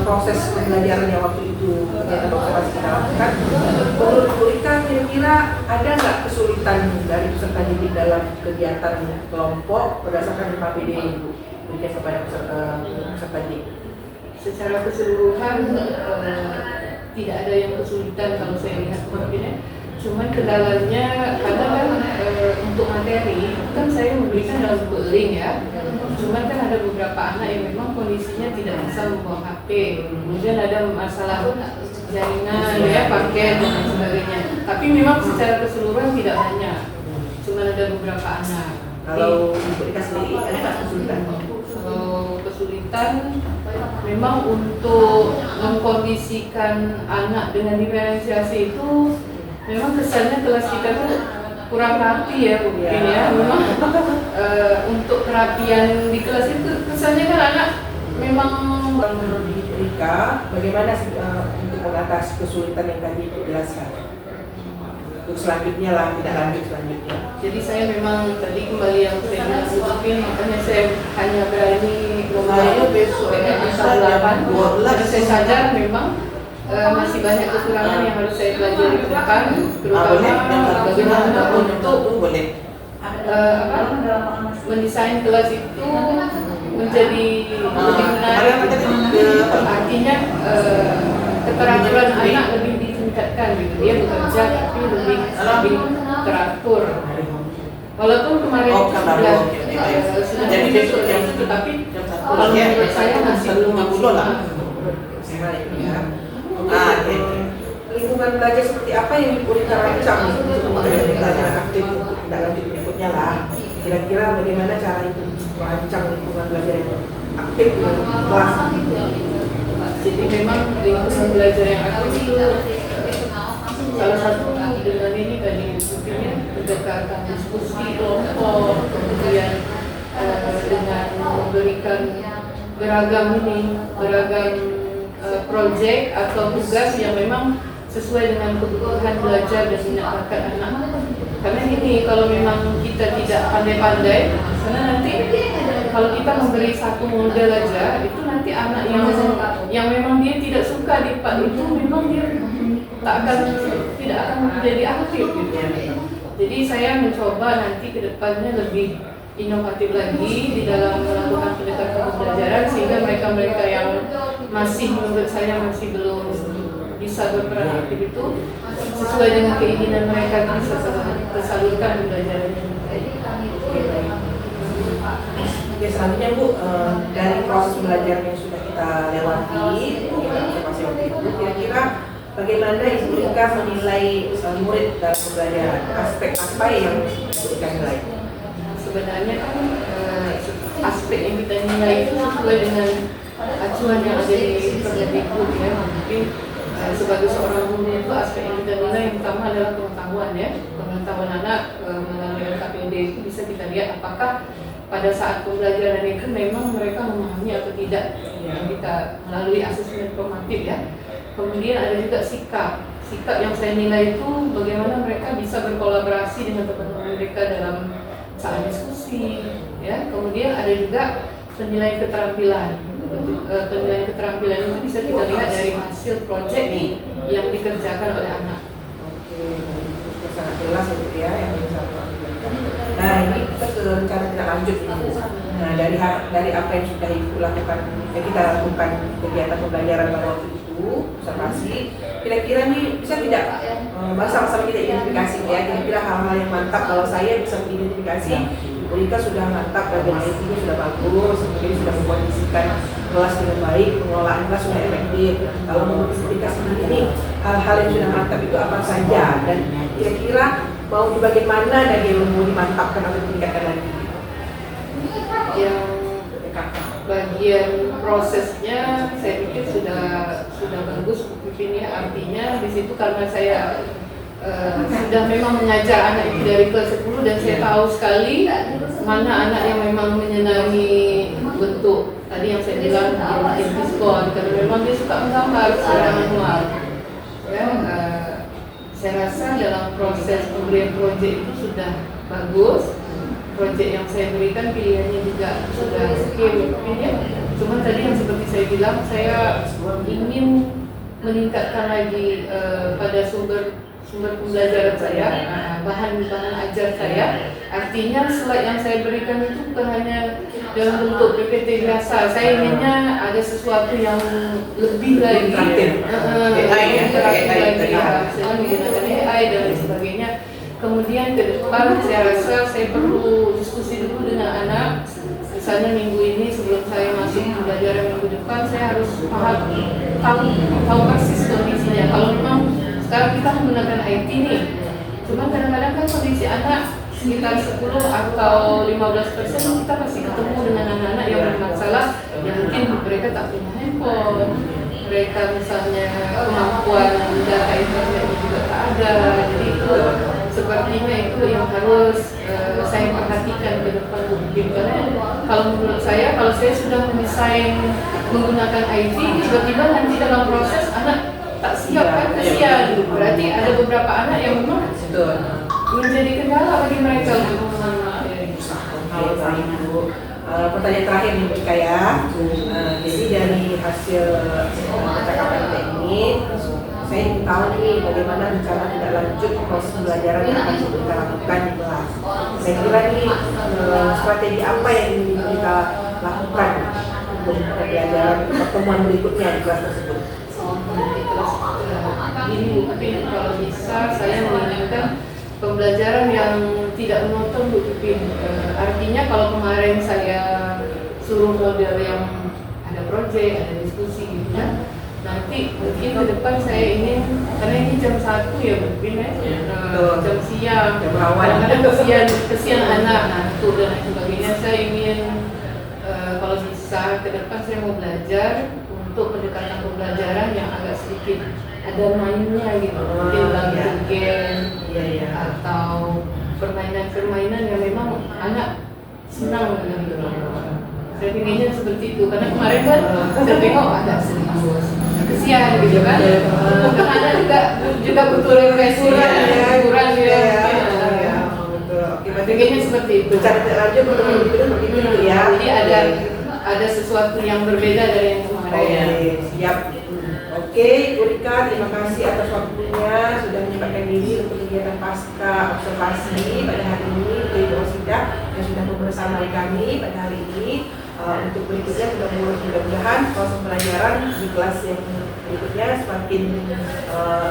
proses pembelajaran yang waktu itu kegiatan observasi kita lakukan, menurut Bu Rika kira-kira ada nggak kesulitan dari peserta didik dalam kegiatan kelompok berdasarkan PPD Bu berikan kepada peserta didik? Secara keseluruhan tidak ada yang kesulitan kalau saya lihat mungkin. Cuman kendalanya karena kan untuk materi kan saya memberikan dalam bentuk link ya. Cuman kan ada beberapa anak yang memang kondisinya tidak bisa membawa HP. Kemudian ada masalah jaringan ya, paket dan sebagainya. Tapi memang secara keseluruhan tidak banyak. Cuman ada beberapa anak. Kalau Bu Rika sendiri ada nggak kesulitan? Kalau kesulitan memang untuk mengkondisikan anak dengan diferensiasi itu memang kesannya kelas kita tuh kurang rapi ya mungkin ya. Memang untuk kerapian di kelas itu kesannya kan anak memang. Menurut Bu Rika bagaimana untuk mengatasi kesulitan yang tadi dijelaskan? Untuk selanjutnya lah, tidak lanjut selanjutnya. Jadi saya memang tadi kembali yang saya bilang mungkin makanya saya hanya berani ngomong besok ya di 8. Dan saya sadar memang masih banyak kekurangan yang harus saya pelajari ke depan, terutama bagaimana untuk mendesain kelas itu menjadi lebih menarik. Artinya keteraturan anak lebih ditingkatkan gitu. Dia bekerja tapi lebih teratur. Walaupun kemarin itu sudah jadi besok yang itu, tapi kalau menurut saya masih belum lah. Lingkungan belajar seperti apa yang Bu Rika rancang untuk pembelajaran aktif untuk tindak lanjut berikutnya lah. Kira-kira bagaimana cara itu merancang lingkungan belajar yang aktif di kelas? Jadi memang lingkungan belajar yang aktif itu salah satu dengan ini tadi mungkinnya pendekatan diskusi kelompok, kemudian dengan memberikan beragam proyek atau tugas yang memang sesuai dengan kebutuhan belajar dan minat bakat anak. Karena ini kalau memang kita tidak pandai-pandai, karena nanti kalau kita memberi satu model aja, itu nanti anak yang memang dia tidak suka di part itu, memang dia tidak akan menjadi aktif gitu. Jadi saya mencoba nanti ke depannya lebih inovatif lagi di dalam melakukan pendekatan pembelajaran sehingga mereka-mereka yang masih menurut saya masih belum bisa berperan aktif itu sesuai dengan keinginan mereka bisa tersalurkan pembelajarannya. Oke, selanjutnya Bu, dari proses belajar yang sudah kita lewati, observasi waktu itu, kira-kira bagaimana Ibu Rika menilai murid dalam pembelajaran? Aspek apa yang Ibu Rika nilai? Sebenarnya kan aspek yang kita nilai itu sesuai dengan acuan yang ada di Permendikbud ya. Mungkin sebagai seorang guru itu aspek yang kita nilai yang pertama adalah pengetahuan ya. Pengetahuan anak melalui KPD itu bisa kita lihat apakah pada saat pembelajaran itu memang mereka memahami atau tidak. Kita melalui asesmen formatif ya. Kemudian ada juga sikap yang saya nilai itu bagaimana mereka bisa berkolaborasi dengan teman-teman mereka dalam saat diskusi ya. Kemudian ada juga penilaian keterampilan. Penilaian keterampilan itu bisa kita lihat dari hasil proyek yang dikerjakan oleh anak. Oke, sangat jelas itu ya yang bisa dilakukan. Nah ini kita ke rencana tindak lanjut ini. Nah dari apa yang sudah Ibu lakukan, yang kita lakukan kegiatan pembelajaran pada waktu itu, observasi, kira-kira nih bisa tidak sama-sama kita identifikasi ya, kira-kira hal-hal yang mantap kalau saya bisa mengidentifikasi Bu Rika sudah mantap, bagian IT-nya sudah bagus, kemudian sudah mengkondisikan kelas dengan baik, pengelolaan kelas sudah efektif. Kalau menurut Bu Rika sendiri ini hal-hal yang sudah mantap itu apa saja dan kira-kira mau di bagian mana dan yang mau dimantapkan atau ditingkatkan lagi? Yang bagian prosesnya saya pikir sudah bagus mungkin ya, artinya di situ karena saya sudah memang mengajar anak itu dari kelas 10 dan saya tahu sekali mana anak yang memang menyenangi bentuk tadi yang saya bilang dia bikin diskon karena memang dia suka menggambar secara manual. Ya, saya rasa dalam proses pemberian proyek itu sudah bagus. Proyek yang saya berikan pilihannya juga sudah oke. Cuma tadi yang seperti saya bilang, saya ingin meningkatkan lagi pada sumber pembelajaran saya, bahan-bahan ajar saya. Artinya slide yang saya berikan itu bukan hanya dalam bentuk PPT biasa. Saya inginnya ada sesuatu yang lebih lagi, misalnya menggunakan AI dan lain sebagainya. Kemudian ke depan saya rasa saya perlu diskusi dulu dengan anak. Misalnya minggu ini sebelum saya masuk pembelajaran minggu depan, saya harus tahu persis kondisinya. Kalau memang sekarang kita menggunakan IT nih, cuma kadang-kadang kan kondisi anak sekitar 10 atau 15% kita pasti ketemu dengan anak-anak yang bermasalah, yang mungkin mereka tak punya handphone, mereka misalnya kemampuan data internet juga tak ada. Jadi itu sepertinya itu yang harus saya perhatikan ke depan mungkin. Karena kalau menurut saya, kalau saya sudah mendesain menggunakan IT, tiba-tiba nanti dalam proses anak tak siap kan, kesian. Berarti ada beberapa anak yang memang menjadi kendala bagi mereka untuk mengenal. Pertanyaan terakhir nih Mbak Kaya. Jadi dari hasil percakapan kita ini, saya ingin tahu nih bagaimana rencana tidak lanjut proses pembelajaran yang akan kita lakukan di kelas. Saya kira nih strategi apa yang ingin kita lakukan untuk pembelajaran pertemuan berikutnya di kelas tersebut. Ini mungkin kalau bisa saya menginginkan pembelajaran yang tidak menonton Bu Pipin. Artinya kalau kemarin saya suruh model yang ada proyek, ada diskusi gitu kan, nanti mungkin ke depan saya ingin, karena ini jam 1 ya Bu Pipin ya, jam siang, kadang-kadang kesian anak, ngantuk dan lain sebagainya. Saya ingin kalau bisa ke depan saya mau belajar untuk pendekatan pembelajaran yang agak sedikit ada mainnya gitu, mungkin dalam game atau permainan-permainan yang memang anak senang dengan itu. Saya inginnya seperti itu, karena kemarin kan saya tengok agak sedikit kesian gitu kan, mungkin ada juga butuh refleksi kurang ya. Oke, berarti Kayaknya seperti itu. cara lanjut pertemuan berikutnya seperti itu ya. Jadi ada sesuatu yang berbeda dari yang kemarin. Oke, siap. Oke, Bu Rika, terima kasih atas waktunya sudah menyempatkan diri untuk kegiatan pasca observasi pada hari ini di Rosida yang sudah membersamai kami pada hari ini. Untuk berikutnya mudah-mudahan proses pembelajaran di kelas yang berikutnya semakin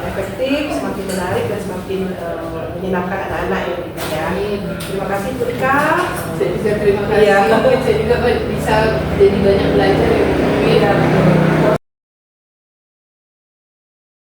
efektif, semakin menarik dan semakin menyenangkan anak-anak yang ya. Terima kasih Bu Rika. Saya juga terima kasih. Saya juga bisa jadi banyak belajar ya.